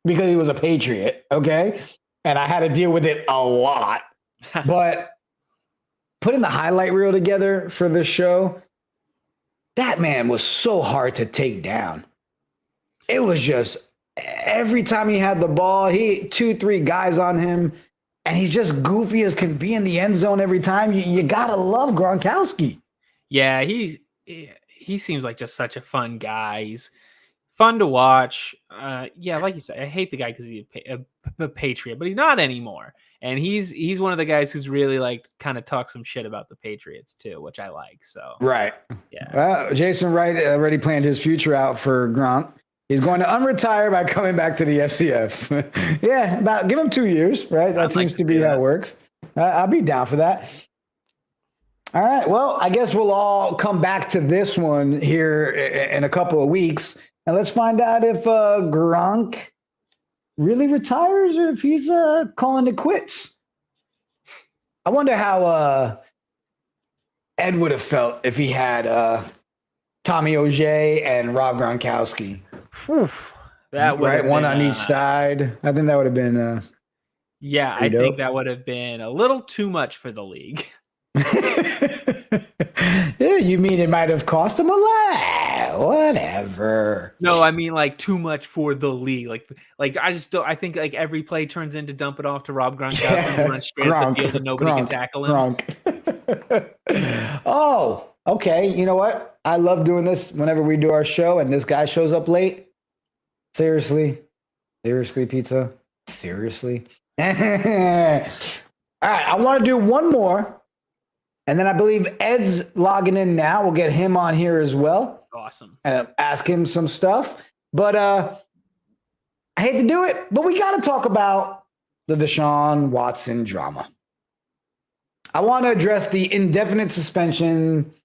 because he was a Patriot, okay? And I had to deal with it a lot. But putting the highlight reel together for this show, that man was so hard to take down. It was just every time he had the ball, 2-3 guys on him, and he's just goofy as can be in the end zone every time. You gotta love Gronkowski.
Yeah, he seems like just such a fun guy. He's fun to watch. Like you said, I hate the guy because he's a Patriot, but he's not anymore. And he's one of the guys who's really kind of talk some shit about the Patriots too, which I like. So
right,
yeah.
Well, Jason Wright already planned his future out for Gronk. He's going to unretire by coming back to the FCF. Yeah, give him 2 years, right? That seems to be how it works. I'll be down for that. All right. Well, I guess we'll all come back to this one here in a couple of weeks, and let's find out if Gronk really retires or if he's calling it quits. I wonder how Ed would have felt if he had Tommy Ojay and Rob Gronkowski.
That would
right,
have
one
been,
on each side. I think that would have been.
I think that would have been a little too much for the league.
Yeah, you mean it might have cost him a lot? Whatever.
No, I mean too much for the league. I just don't. I think every play turns into dump it off to Rob Gronkowski and run straight up the field and nobody can tackle him.
Oh, okay. You know what? I love doing this whenever we do our show and this guy shows up late. Seriously, pizza. Seriously. All right, I want to do one more. And then I believe Ed's logging in now. We'll get him on here as well.
Awesome.
And ask him some stuff. But I hate to do it, but we got to talk about the Deshaun Watson drama. I want to address the indefinite suspension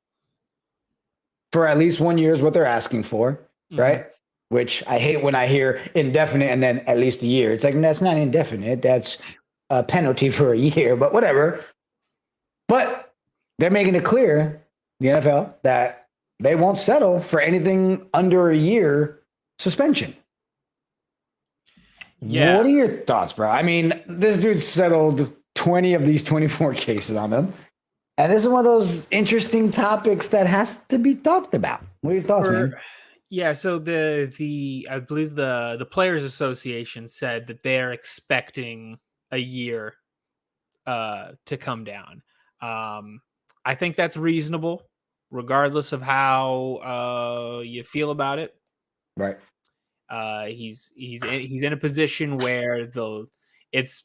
for at least 1 year is what they're asking for, right? Which I hate when I hear indefinite and then at least a year. It's like, that's not indefinite. That's a penalty for a year, but whatever. But they're making it clear, the NFL, that they won't settle for anything under a year suspension.
Yeah.
What are your thoughts, bro? I mean, this dude settled 20 of these 24 cases on them. And this is one of those interesting topics that has to be talked about. What are your thoughts, man?
Yeah, so the I believe the Players Association said that they're expecting a year to come down. I think that's reasonable, regardless of how you feel about it.
Right.
He's in a position where it's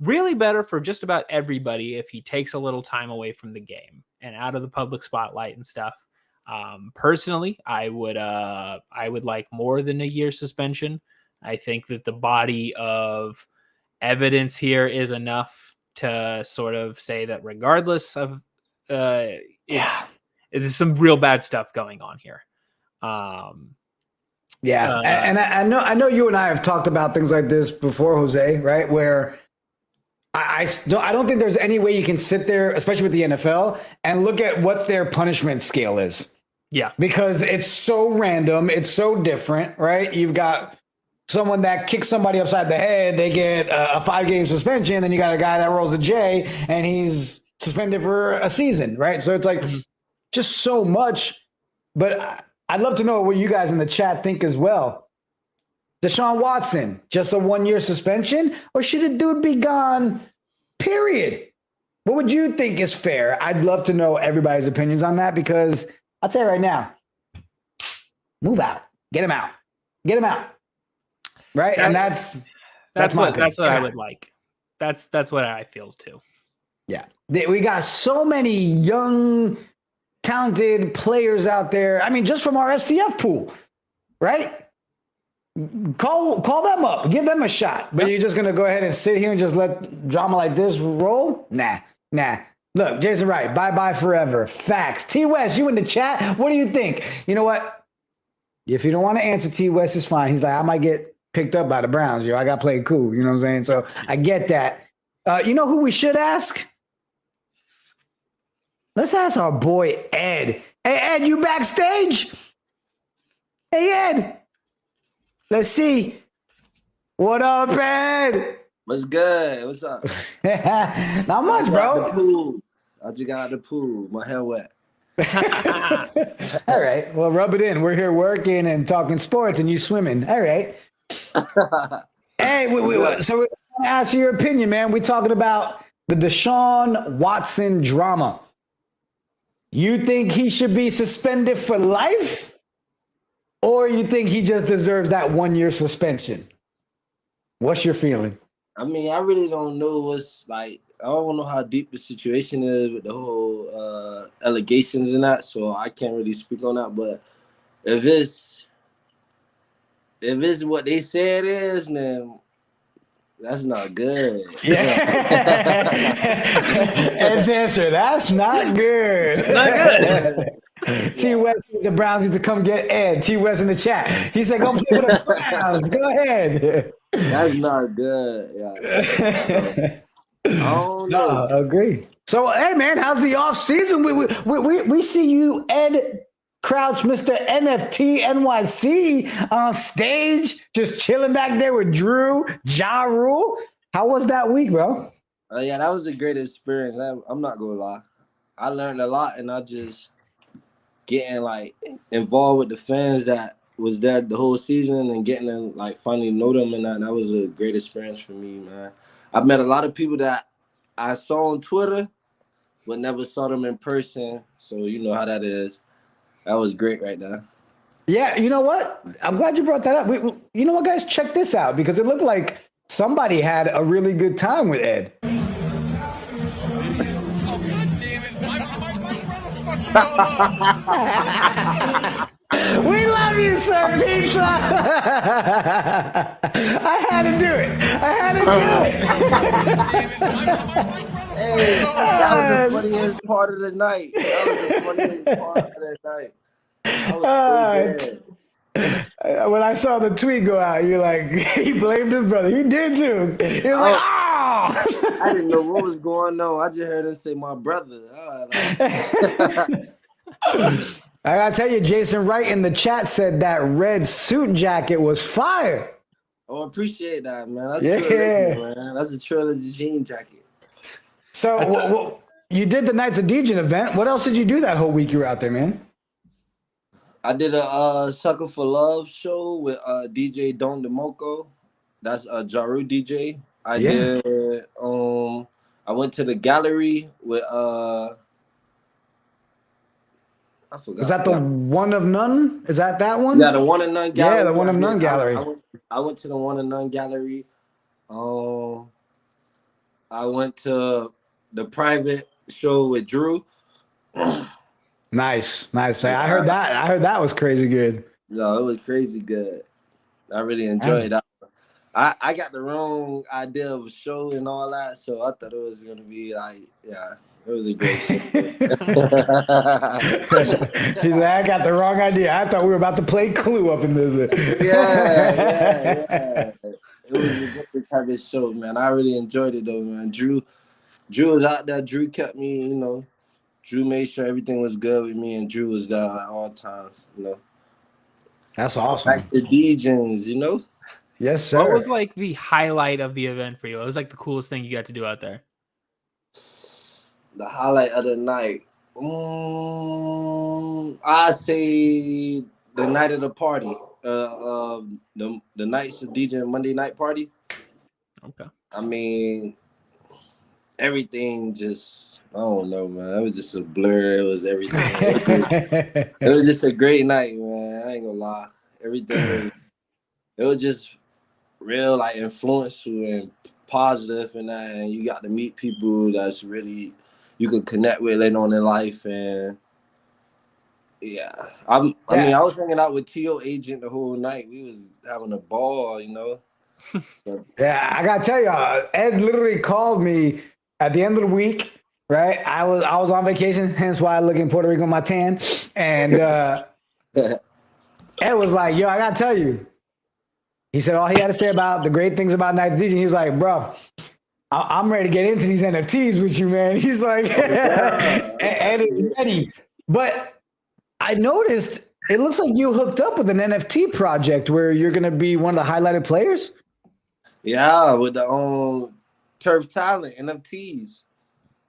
really better for just about everybody if he takes a little time away from the game and out of the public spotlight and stuff. Personally, I would like more than a year suspension. I think that the body of evidence here is enough to sort of say that regardless of it's some real bad stuff going on here. And
I know you and I have talked about things like this before, Jose, right? Where I don't think there's any way you can sit there, especially with the NFL, and look at what their punishment scale is.
Yeah.
Because it's so random. It's so different, right? You've got someone that kicks somebody upside the head. They get a 5-game suspension. Then you got a guy that rolls a J and he's suspended for a season, right? So it's like just so much. But I'd love to know what you guys in the chat think as well. Deshaun Watson, just a 1-year suspension? Or should a dude be gone, period? What would you think is fair? I'd love to know everybody's opinions on that because I'll tell you right now, move out. Get him out. Get him out. Right? And that's
what
I
would like. That's what I feel too.
Yeah. We got so many young, talented players out there. I mean, just from our SCF pool, right? Call them up. Give them a shot. But you're just going to go ahead and sit here and just let drama like this roll? Nah. Look, Jason Wright, bye-bye forever. Facts. T. West, you in the chat? What do you think? You know what? If you don't want to answer, T. West is fine. He's like, I might get picked up by the Browns. I got played cool. You know what I'm saying? So I get that. You know who we should ask? Let's ask our boy Ed. Hey, Ed, you backstage? Hey, Ed. Let's see. What up, Ed?
What's good? What's up?
Not much, bro.
I just got out the pool. My hair wet.
All right. Well, rub it in. We're here working and talking sports and you swimming. All right. Hey, so we're going to ask you your opinion, man. We're talking about the Deshaun Watson drama. You think he should be suspended for life? Or you think he just deserves that 1-year suspension? What's your feeling?
I mean, I really don't know what's like. I don't know how deep the situation is with the whole allegations and that, so I can't really speak on that. But if it's what they say it is, then that's not good.
Yeah. Ed's answer, that's not good.
It's not good.
T. West, the Browns need to come get Ed. T. West in the chat. He said, go play with the Browns. Go ahead.
That's not good. Yeah. Oh no,
agree. So, hey, man, how's the off season? We see you, Ed Crouch, Mr. NFT NYC, on stage, just chilling back there with Drew, Ja Rule. How was that week, bro?
Yeah, that was a great experience. I'm not gonna lie. I learned a lot, and I just getting like involved with the fans that was there the whole season and getting to like finally know them, and that was a great experience for me, man. I've met a lot of people that I saw on Twitter, but never saw them in person. So you know how that is. That was great right there.
Yeah, you know what? I'm glad you brought that up. You know what, guys? Check this out, because it looked like somebody had a really good time with Ed. We love you, Sir Pizza. I had to do it.
Hey, that was the funniest part of the night.
When I saw the tweet go out, you're like, he blamed his brother. He did too. He was like, oh!
I didn't know what was going on. I just heard him say, my brother.
I gotta tell you, Jason Wright in the chat said that red suit jacket was fire.
Oh, appreciate that, man. That's true, man. That's a Trilogy jean jacket.
So you did the Knights of Dejan event. What else did you do that whole week you were out there, man?
I did a Sucker for Love show with DJ Don DeMoco. That's a Jaru DJ. I went to the gallery with I forgot.
Is that the One of None? Is that one?
Yeah, the One of None gallery.
Yeah, the One of None gallery.
I went to the One of None gallery. I went to the private show with Drew.
Nice. I heard that was crazy good.
No, it was crazy good. I really enjoyed that. I got the wrong idea of a show and all that, so I thought it was gonna be like, yeah, it was a great show.
He's like, I got the wrong idea. I thought we were about to play Clue up in this bit.
Yeah. It was a good type of show, man. I really enjoyed it though, man. Drew was out there. Drew kept me, you know. Drew made sure everything was good with me, and Drew was there at all times, you know.
That's awesome.
Like the DJs, you know.
Yes, sir.
What was like the highlight of the event for you? What was like the coolest thing you got to do out there?
The highlight of the night. I say the night of the party. The nights of DJ Monday night party.
Okay.
I mean, everything just, I don't know, man. It was just a blur. It was everything. It was just a great night, man. I ain't gonna lie. Everything. It was just real, like, influential and positive and that, and you got to meet people that's really you can connect with later on in life. And yeah, I mean, I was hanging out with T.O. Agent the whole night. We was having a ball, you know. So.
Yeah, I gotta tell you, Ed literally called me at the end of the week. Right, I was on vacation, hence why I look in Puerto Rico my tan. And Ed was like, "Yo, I gotta tell you." He said all he had to say about the great things about Night DJ. He was like, "Bro, I'm ready to get into these NFTs with you, man." He's like, "Ed is ready." But I noticed it looks like you hooked up with an NFT project where you're gonna be one of the highlighted players.
Yeah, with the Turf Talent NFTs.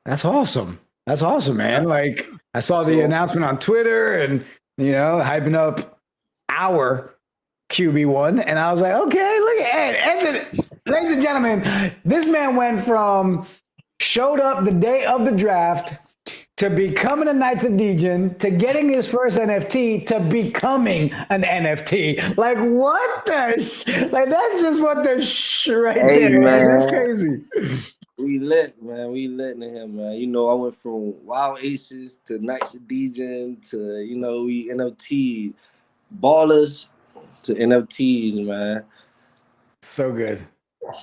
That's awesome. That's awesome, man. Like I saw the announcement on Twitter and, hyping up our QB1. And I was like, okay, look at Ed. Ladies and gentlemen, this man went from showed up the day of the draft to becoming a Knights of Degen to getting his first NFT to becoming an NFT. Like what the like that's just what the right there, man. That's crazy.
We lit, man. We lit in him, man. I went from Wild Aces to Knights of Degen to, we NFT ballers to NFTs, man.
So good.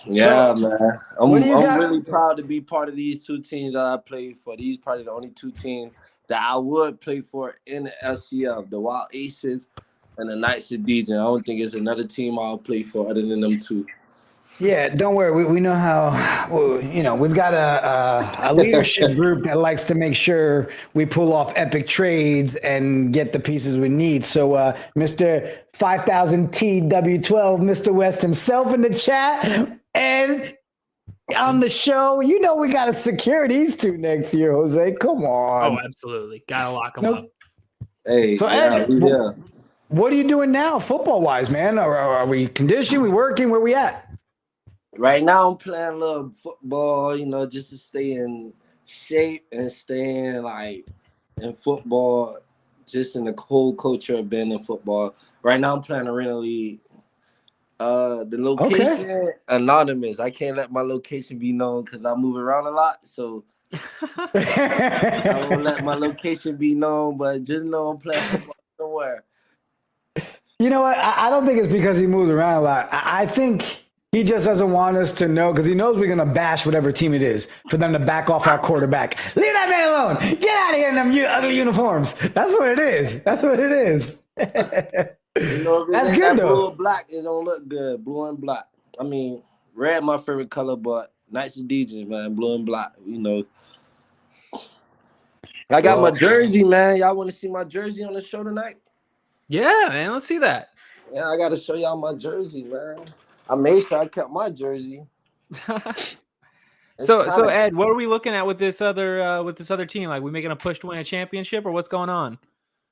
Yeah, man. I'm really proud to be part of these two teams that I play for. These probably the only two teams that I would play for in the LCF, the Wild Aces and the Knights of Degen. I don't think it's another team I'll play for other than them two.
Yeah, don't worry. We know how, we've got a leadership group that likes to make sure we pull off epic trades and get the pieces we need. So Mr. 5000 TW12, Mr. West himself in the chat and on the show, we got to secure these two next year, Jose. Come on.
Oh, absolutely. Got to lock them up.
Hey,
so Ed, what are you doing now football-wise, man? Are we conditioning? We working? Where we at?
Right now, I'm playing a little football, just to stay in shape and staying in football, just in the whole culture of being in football. Right now, I'm playing Arena League. The location anonymous. I can't let my location be known because I move around a lot. So I won't let my location be known, but just know I'm playing football somewhere.
You know what? I don't think it's because he moves around a lot. I think he just doesn't want us to know because he knows we're going to bash whatever team it is for them to back off our quarterback. Leave that man alone. Get out of here in them ugly uniforms. That's what it is. That's what it is. That's good, though.
Blue and black, it don't look good. Blue and black. I mean, red my favorite color, but Knights of Degen, man. Blue and black, I got my jersey, man. Y'all want to see my jersey on the show tonight?
Yeah, man. Let's see that.
Yeah, I got to show y'all my jersey, man. I made sure I kept my jersey.
So Ed, what are we looking at with this other team? Like, we making a push to win a championship, or what's going on?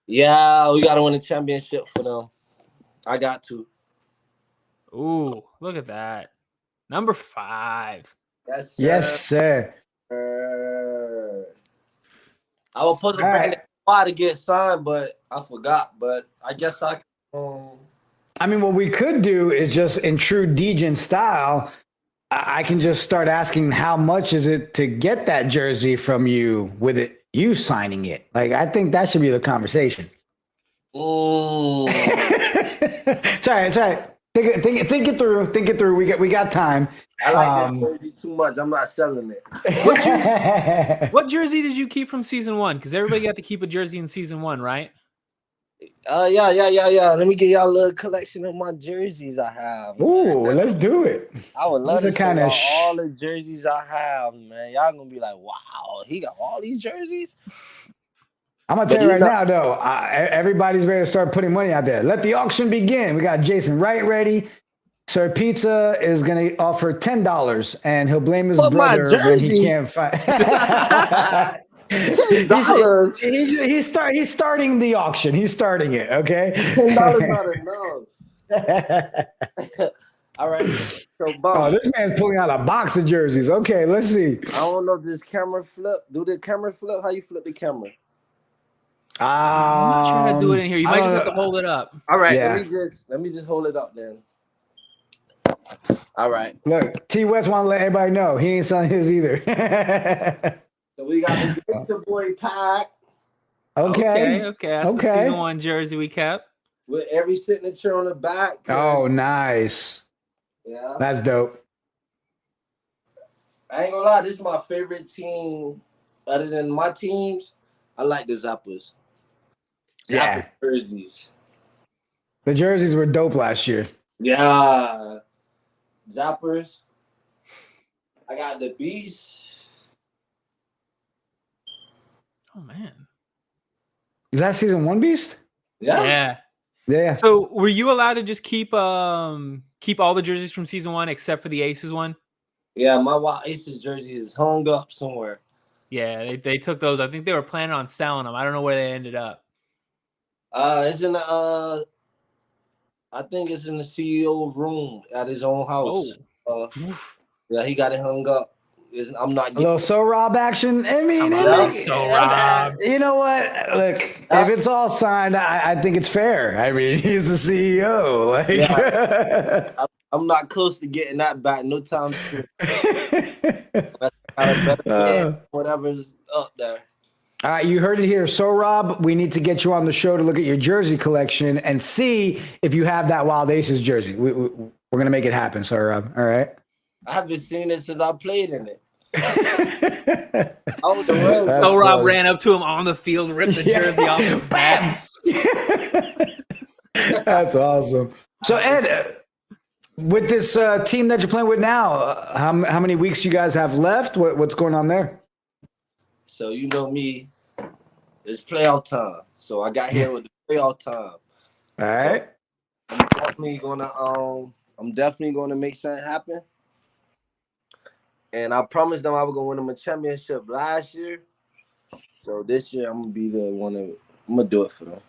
Yeah, we gotta win a championship for them. I got to.
Ooh, look at that. Number 5.
Yes, sir.
I was supposed to bring that to get signed, but I forgot. But I guess I can.
I mean, what we could do is just in true Degen style, I can just start asking how much is it to get that jersey from you with you signing it. Like, I think that should be the conversation.
Oh.
It's all right. Think it through. Think it through. We got time.
I like that jersey too much. I'm not selling it.
What jersey did you keep from season 1? Because everybody got to keep a jersey in season 1, right?
Yeah. Let me get y'all a little collection of my jerseys I have.
Ooh, let's do it.
I would love to show y'all all the jerseys I have, man. Y'all gonna be like, wow, he got all these jerseys?
I'm gonna tell you right now, though, everybody's ready to start putting money out there. Let the auction begin. We got Jason Wright ready. Sir Pizza is gonna offer $10, and he'll blame his brother when he can't fight. He's starting the auction. He's starting it. Okay.
$10 not enough. All right. So,
this man's pulling out a box of jerseys. Okay, let's see.
I don't know if this camera flip. Do the camera flip? How you flip the camera?
I'm not sure how to do it in here. You might just have to hold it up.
All right. Yeah. Let me just hold it up then. All right.
Look, T West want to let everybody know he ain't selling his either.
So we got the Pizza Boy pack.
Okay.
That's the season 1 jersey we kept.
With every signature on the back.
Oh, nice.
Yeah.
That's dope.
I ain't gonna lie, this is my favorite team. Other than my teams, I like the Zappers.
Yeah.
Jerseys.
The jerseys were dope last year.
Yeah. Zappers. I got the Beast.
Oh man.
Is that season 1 Beast?
Yeah.
Yeah.
So were you allowed to just keep all the jerseys from season 1 except for the Aces one?
Yeah, my Wild Aces jersey is hung up somewhere.
Yeah, they took those. I think they were planning on selling them. I don't know where they ended up.
It's in the I think it's in the CEO room at his own house. Yeah, he got it hung up. I'm not getting
a little So Rob action. I mean,
So Rob.
You know what? Look, if it's all signed, I think it's fair. I mean, he's the CEO. Like,
yeah. I'm not close to getting that back. No time soon. Whatever's up there.
All right, you heard it here. So, Rob, we need to get you on the show to look at your jersey collection and see if you have that Wild Aces jersey. We're going to make it happen, so, Rob. All right?
I haven't seen it since I played in it.
So Rob ran up to him on the field, ripped the jersey off his back.
That's awesome. So, Ed, with this team that you're playing with now, how many weeks you guys have left? What's going on there?
So you know me, it's playoff time. So I got here with the playoff time.
All right.
So I'm definitely gonna make something happen. And I promised them I was gonna win them a championship last year. So this year I'm gonna be the one I'm gonna do it for them.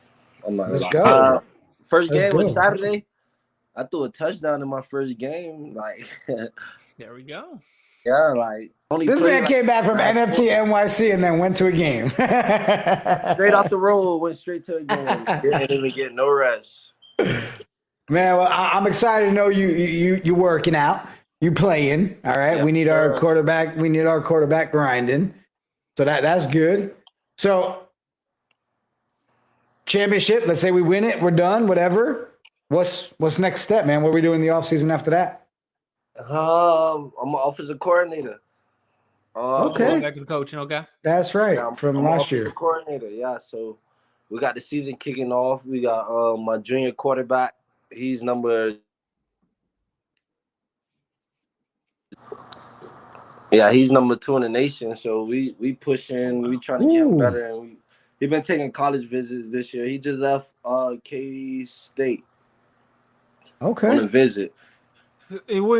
Let's go.
First game was Saturday. I threw a touchdown in my first game. Like
there we go.
Yeah, like
this man came back from NFT NYC and then went to a game.
Straight off the road, went straight to a game. Didn't even get no rest.
Man, well, I'm excited to know you working out, you playing. All right,
yeah,
we need our quarterback. We need our quarterback grinding. So that's good. So championship. Let's say we win it. We're done. Whatever. What's next step, man? What are we doing in the offseason after that?
I'm an offensive coordinator.
Okay.
Back to the coaching, okay?
That's right.
Yeah,
from last year.
Coordinator, yeah. So we got the season kicking off. We got my junior quarterback. He's number. Yeah, he's number 2 in the nation. So we pushing. We trying to get him better. And he's been taking college visits this year. He just left K-State.
Okay.
On a visit.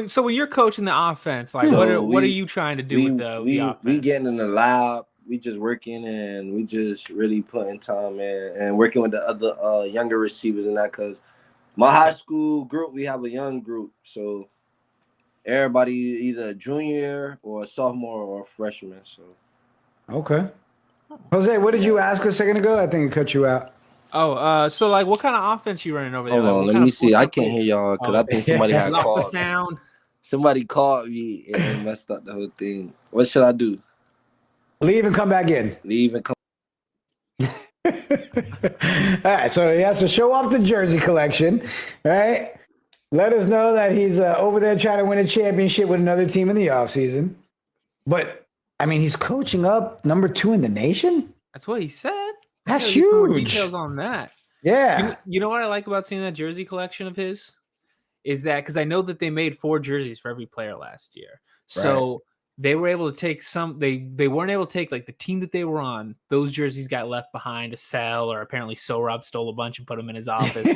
So when you're coaching the offense, like what are you trying to do with the offense?
We getting in the lab, we just working and we just really putting time in and working with the other younger receivers and that, because my high school group, we have a young group. So everybody either a junior or a sophomore or a freshman. So
okay. Jose, what did you ask a second ago? I think it cut you out.
So like, what kind of offense you running over there?
Hold on, let me see. I can't hear y'all because I think somebody had
lost
called.
The sound.
Somebody called me and messed up the whole thing. What should I do?
Leave and come back in.
Leave and come.
All right, so he has to show off the jersey collection, right? Let us know that he's over there trying to win a championship with another team in the offseason. But, I mean, he's coaching up number 2 in the nation?
That's what he said.
That's
huge. More
details
on that.
Yeah.
You know what I like about seeing that jersey collection of his? Is that because I know that they made 4 jerseys for every player last year. So they were able to take some, they weren't able to take like the team that they were on. Those jerseys got left behind to sell, or apparently So Rob stole a bunch and put them in his office.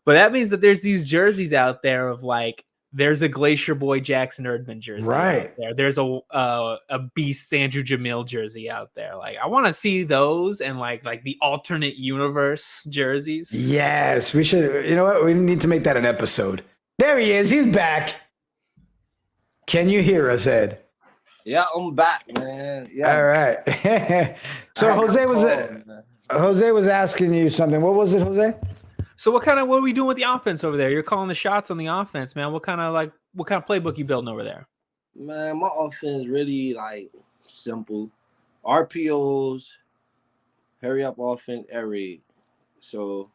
But that means that there's these jerseys out there of like, there's a Glacier Boy Jackson Erdman jersey out there. There's a Beast Andrew Jamil jersey out there. Like, I want to see those and like the alternate universe jerseys.
Yes, we should. You know what? We need to make that an episode. There he is. He's back. Can you hear us, Ed?
Yeah, I'm back, man. Yeah.
All right. So Jose was asking you something. What was it, Jose?
So what are we doing with the offense over there? You're calling the shots on the offense, man. What kind of playbook you building over there?
Man, my offense really like simple. RPOs, hurry up offense, air raid. So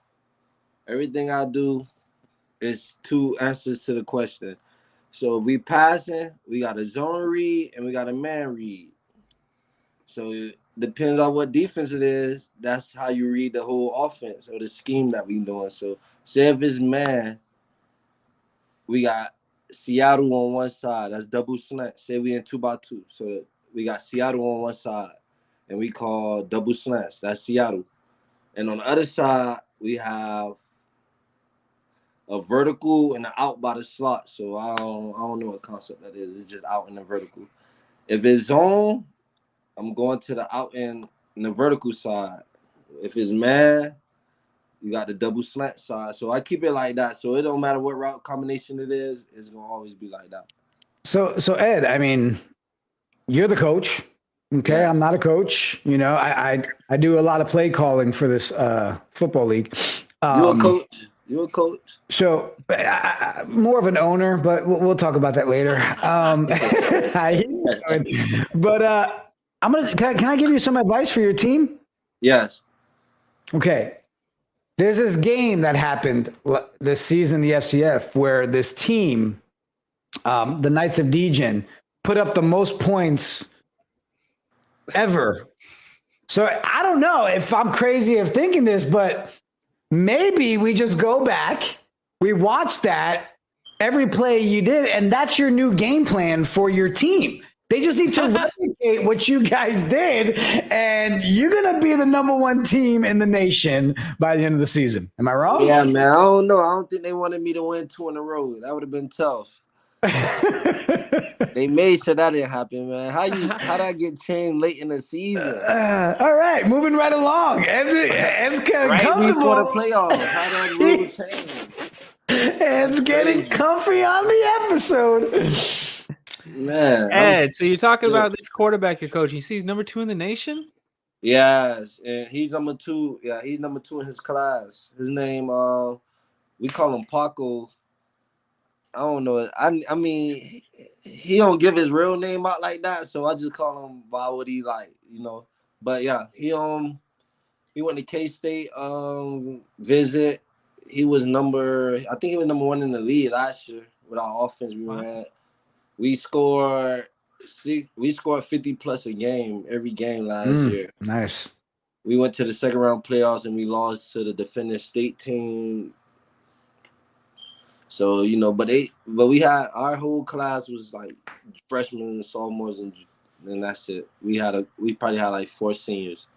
everything I do is 2 answers to the question. So if we passing, we got a zone read and we got a man read. So it depends on what defense it is. That's how you read the whole offense or the scheme that we doing. So say if it's man, we got Seattle on one side. That's double slant. Say we in 2x2. So we got Seattle on one side, and we call double slants. That's Seattle. And on the other side, we have a vertical and an out by the slot. So I don't know what concept that is. It's just out in the vertical. If it's zone, I'm going to the out in the vertical side. If it's man, you got the double slant side. So I keep it like that. So it don't matter what route combination it is, it's gonna always be like that.
So Ed, I mean, you're the coach. Okay,
Yeah.
I'm not a coach. You know, I do a lot of play calling for this football league.
You're a coach. You're a coach.
So more of an owner, but we'll talk about that later. But I'm gonna. Can I give you some advice for your team?
Yes.
Okay. There's this game that happened this season, the FCF, where this team, the Knights of Degen, put up the most points ever. So I don't know if I'm crazy of thinking this, but maybe we just go back, we watch that, every play you did, and that's your new game plan for your team. They just need to replicate what you guys did, and you're going to be the #1 team in the nation by the end of the season. Am I wrong?
Yeah, man. I don't know. I don't think they wanted me to win 2 in a row. That would have been tough. They made sure that didn't happen, man. How that get changed late in the season?
All right, moving right along. Ed's
right
comfortable.
before the playoffs. How that rule changed?
Ed's getting comfy on the episode.
Man,
Ed, so you're talking about this quarterback you're coaching. You see, he's #2 in the nation.
Yes, and he's #2. Yeah, he's #2 in his class. His name, we call him Paco. I don't know. I mean, he don't give his real name out like that, so I just call him by what he like, you know. But yeah, he went to K-State visit. He was I think he was #1 in the league last year with our offense we ran. We scored 50 plus a game every game last year.
Nice.
We went to the second round playoffs and we lost to the defending state team. So, you know, but we had our whole class was like freshmen and sophomores and that's it. We probably had like 4 seniors.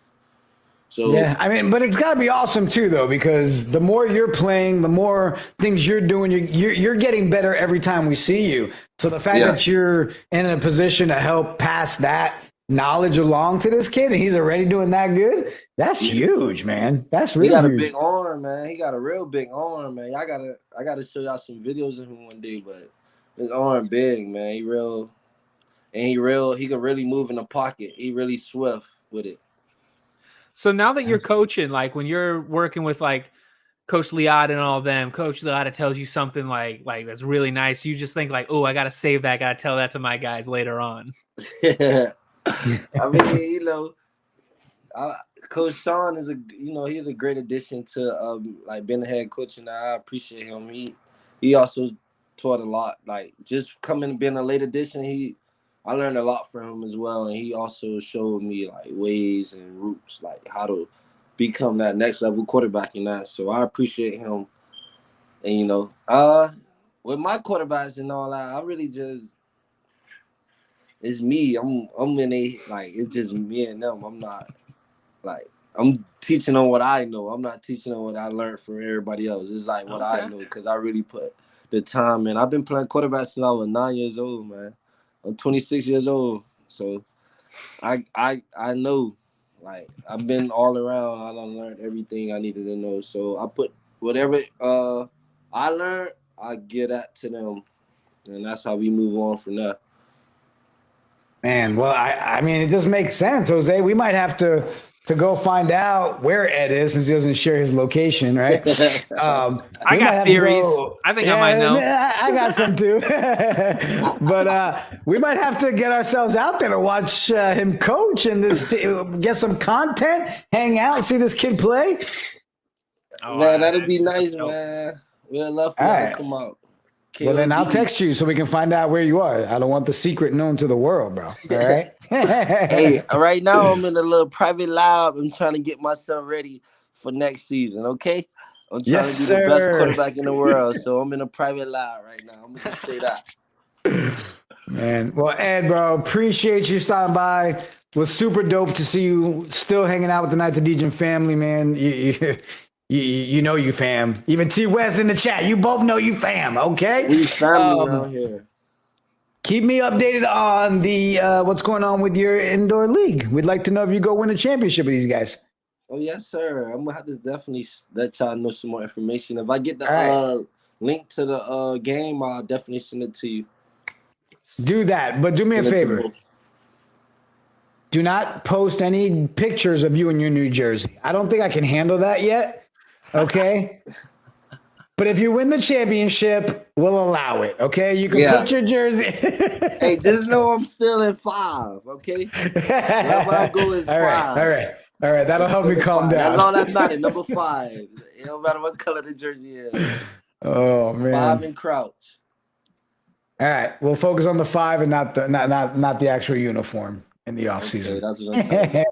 So
yeah, I mean, but it's got to be awesome too, though, because the more you're playing, the more things you're doing, you're getting better every time we see you. So the fact that you're in a position to help pass that knowledge along to this kid, and he's already doing that good, that's huge, man. That's really huge.
He got a big arm, man. He got a real big arm, man. I gotta show y'all some videos of him one day, but his arm big, man. He can really move in the pocket. He really swift with it.
So now that you're coaching, like when you're working with like Coach Liad and all of them, Coach Liad tells you something like that's really nice. You just think like, oh, I got to save that. Got to tell that to my guys later on.
Yeah. I mean, you know, Coach Sean is he's a great addition to like being the head coach, and I appreciate him. He also taught a lot. Like just coming being a late addition, I learned a lot from him as well, and he also showed me like ways and routes, like how to become that next level quarterback and that. So I appreciate him. And you know, with my quarterbacks and all that, I really just it's me. I'm in it's just me and them. I'm not I'm teaching on what I know. I'm not teaching on what I learned from everybody else. It's like what I know because I really put the time in. I've been playing quarterback since I was 9 years old, man. I'm 26 years old, so I know, like I've been all around. I done learned everything I needed to know. So I put whatever I learned, I give that to them, and that's how we move on from there.
Man, well, I mean, it just makes sense, Jose. We might have to to go find out where Ed is, since he doesn't share his location, right?
I got theories. I think I might know.
I got some too. But we might have to get ourselves out there to watch him coach and get some content, hang out, see this kid play.
Man, that'd be nice, man. We'd love for you to come out.
Well, then I'll text you so we can find out where you are. I don't want the secret known to the world, bro. All right?
Hey, right now I'm in a little private lab. I'm trying to get myself ready for next season, okay? I'm trying to be the best quarterback in the world, so I'm in a private lab right now. I'm going to say that.
Man, well, Ed, bro, appreciate you stopping by. It was super dope to see you still hanging out with the Knights of Dejan family, man. You know you fam. Even T West in the chat. You both know you fam, okay?
We family around here.
Keep me updated on the what's going on with your indoor league. We'd like to know if you go win a championship with these guys.
Oh, yes, sir. I'm going to have to definitely let y'all know some more information. If I get the link to the game, I'll definitely send it to you.
Do that, but do me a favor. Do not post any pictures of you in your New Jersey. I don't think I can handle that yet. Okay. But if you win the championship, we'll allow it. Okay. You can put your jersey.
Hey, just know I'm still in 5. Okay. My goal is 5.
All right. That'll help me calm down.
That's all that matters. Number 5. It don't matter what color the jersey is.
Oh man.
5 and crouch.
All right. We'll focus on the 5 and not the actual uniform in the off season.
Okay, that's what I'm saying.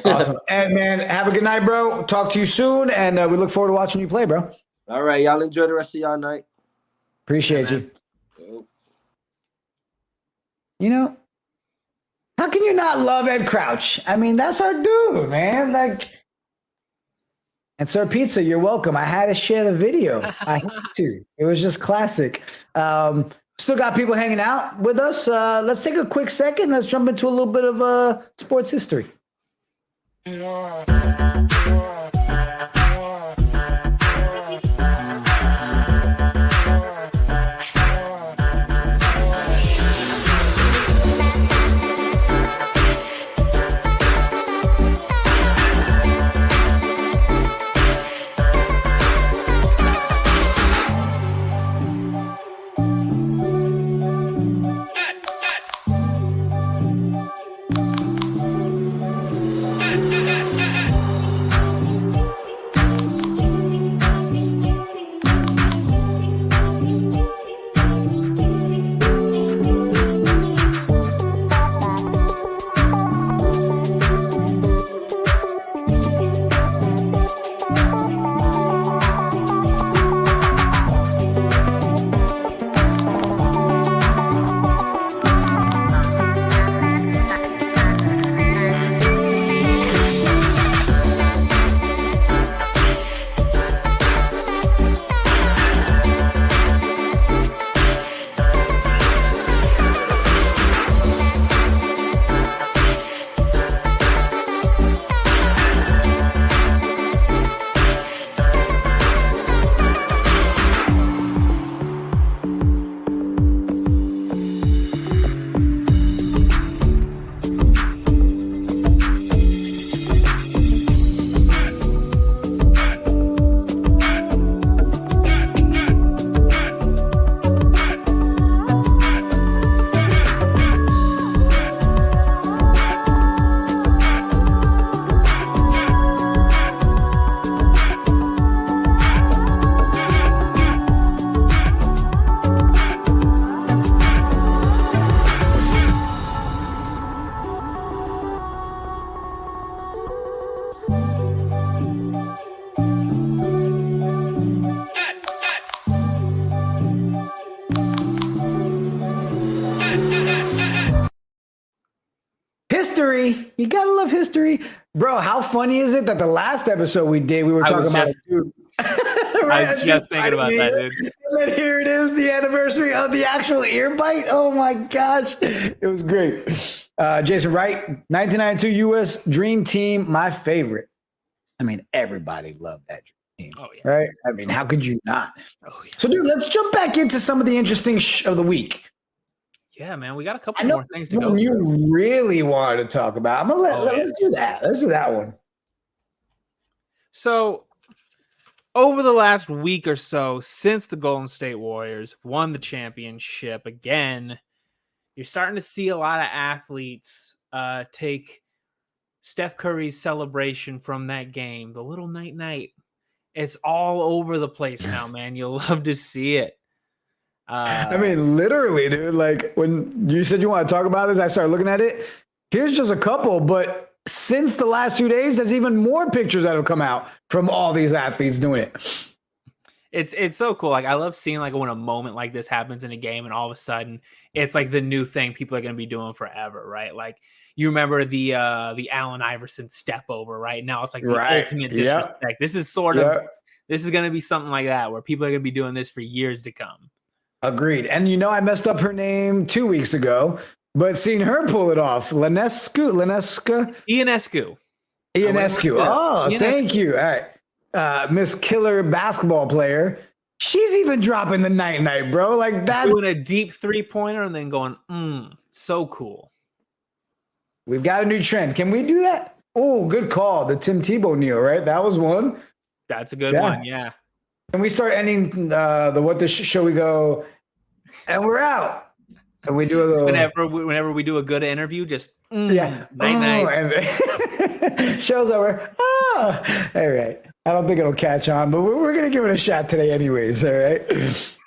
Awesome. And man, have a good night, bro. Talk to you soon, and we look forward to watching you play, bro.
All right, y'all enjoy the rest of y'all night.
Appreciate you. You know, how can you not love Ed Crouch? I mean, that's our dude, man. Like, and Sir Pizza, you're welcome. I had to share the video. I had to. It was just classic. Still got people hanging out with us. Let's take a quick second. Let's jump into a little bit of sports history. History, you gotta love history, bro. How funny is it that the last episode we did, we were talking about it too.
Right? I was just thinking about that, dude.
And then here it is, the anniversary of the actual ear bite. Oh my gosh, it was great. Jason Wright, 1992 U.S. Dream Team, my favorite. I mean, everybody loved that Dream Team, right? I mean, how could you not? So, dude, let's jump back into some of the interesting of the week.
Yeah, man, we got a couple more things to go.
You really wanted to talk about. Let's do that. Let's do that one.
So over the last week or so, since the Golden State Warriors won the championship again, you're starting to see a lot of athletes take Steph Curry's celebration from that game, the little night. It's all over the place now, man. You'll love to see it.
I mean, literally, dude. Like when you said you want to talk about this, I started looking at it. Here's just a couple, but since the last 2 days, there's even more pictures that have come out from all these athletes doing it.
It's so cool. Like I love seeing like when a moment like this happens in a game, and all of a sudden it's like the new thing people are going to be doing forever, right? Like you remember the Allen Iverson step over, right? Now it's like the ultimate disrespect. Yep. This is sort of this is going to be something like that where people are going to be doing this for years to come.
Agreed. And I messed up her name 2 weeks ago, but seeing her pull it off, Ionescu. Oh, thank you. All right. Miss Killer basketball player. She's even dropping the night, bro. Like that.
Doing a deep 3-pointer and then going, so cool.
We've got a new trend. Can we do that? Oh, good call. The Tim Tebow kneel, right? That was one.
That's a good one. Yeah.
Can we start ending the what the show? We go, and we're out. And we do a little.
Whenever we do a good interview, just night.
And then show's over. Oh, all right. I don't think it'll catch on, but we're gonna give it a shot today, anyways. All right.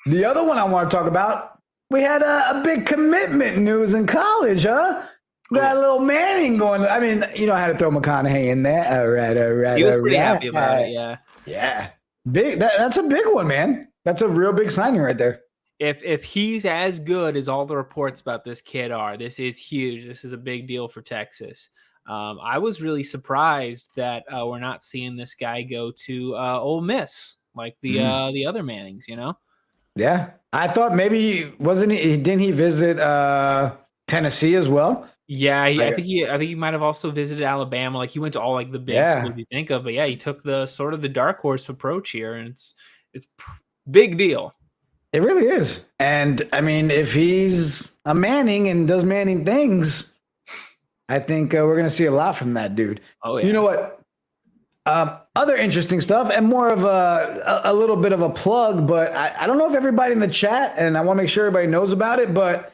The other one I want to talk about. We had a big commitment news in college, huh? We got a little Manning going. I mean, I had to throw McConaughey in there. All right.
He was pretty happy about it. Yeah.
Yeah. Big. That's a big one, man. That's a real big signing right there.
If he's as good as all the reports about this kid are, this is huge. This is a big deal for Texas. I was really surprised that we're not seeing this guy go to Ole Miss like the other Mannings.
Yeah, I thought maybe didn't he visit Tennessee as well?
Yeah, I think he might have also visited Alabama. Like he went to all like the big schools you think of, but yeah, he took the sort of the dark horse approach here, and it's big deal.
It really is. And I mean, if he's a Manning and does Manning things, I think we're going to see a lot from that dude.
Oh yeah.
You know what? Other interesting stuff and more of a little bit of a plug, but I don't know if everybody in the chat, and I want to make sure everybody knows about it, but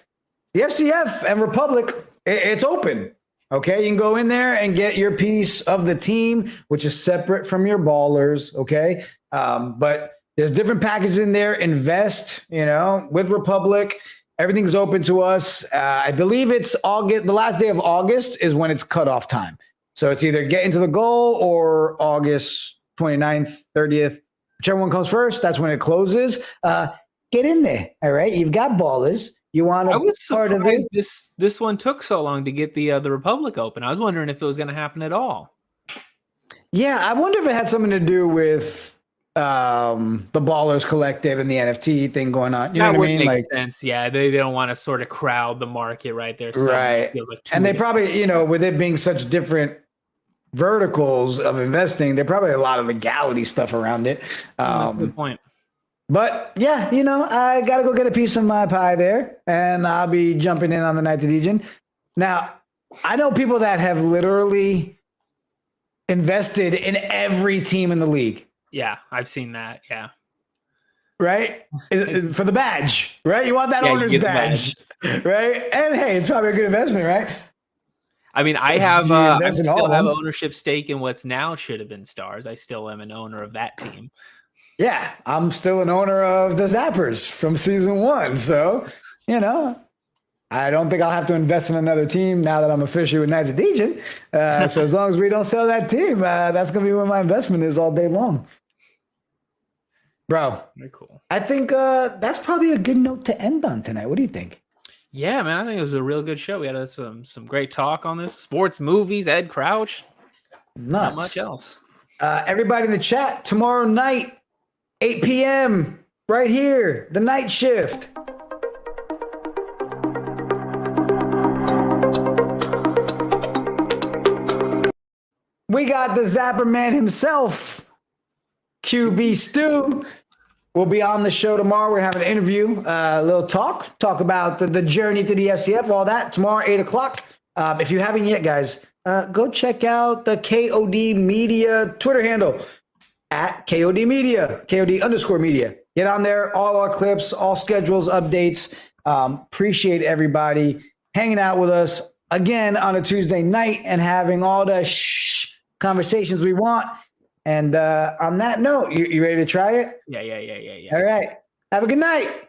the FCF and Republic, it's open. Okay, you can go in there and get your piece of the team, which is separate from your ballers. Okay, but there's different packages in there. Invest, with Republic. Everything's open to us. I believe it's August. The last day of August is when it's cutoff time. So it's either get into the goal or August 29th, 30th, whichever one comes first. That's when it closes. Get in there. All right, you've got ballers. You want to?
I was surprised this one took so long to get the Republic open. I was wondering if it was going to happen at all.
Yeah, I wonder if it had something to do with the Ballers Collective and the NFT thing going on. You know what I mean?
Make sense. Yeah, they don't want to sort of crowd the market right there. So
right.
It feels like
and they probably, with it being such different verticals of investing, there probably a lot of legality stuff around it.
That's a good point.
But yeah, I got to go get a piece of my pie there, and I'll be jumping in on the Night Edition. Now, I know people that have literally invested in every team in the league.
Yeah, I've seen that. Yeah.
Right? For the badge, right? You want that owner's badge, right? And hey, it's probably a good investment, right?
I mean, I still have ownership stake in what's now should have been Stars. I still am an owner of that team.
Yeah, I'm still an owner of the Zappers from season 1. So, I don't think I'll have to invest in another team now that I'm officially with Nights of Legion. So as long as we don't sell that team, that's going to be where my investment is all day long. Bro,
very cool.
I think that's probably a good note to end on tonight. What do you think?
Yeah, man, I think it was a real good show. We had some great talk on this. Sports, movies, Ed Crouch.
Nuts.
Not much else.
Everybody in the chat, tomorrow night, 8 p.m., right here, the night shift. We got the Zapper Man himself, QB Stu. We'll be on the show tomorrow. We're having an interview, a little talk about the journey through the FCF, all that, tomorrow, 8 o'clock. If you haven't yet, guys, go check out the KOD Media Twitter handle. at KOD Media, KOD_media. Get on there, all our clips, all schedules, updates. Appreciate everybody hanging out with us again on a Tuesday night and having all the conversations we want. And on that note, you ready to try it?
Yeah.
All right. Have a good night.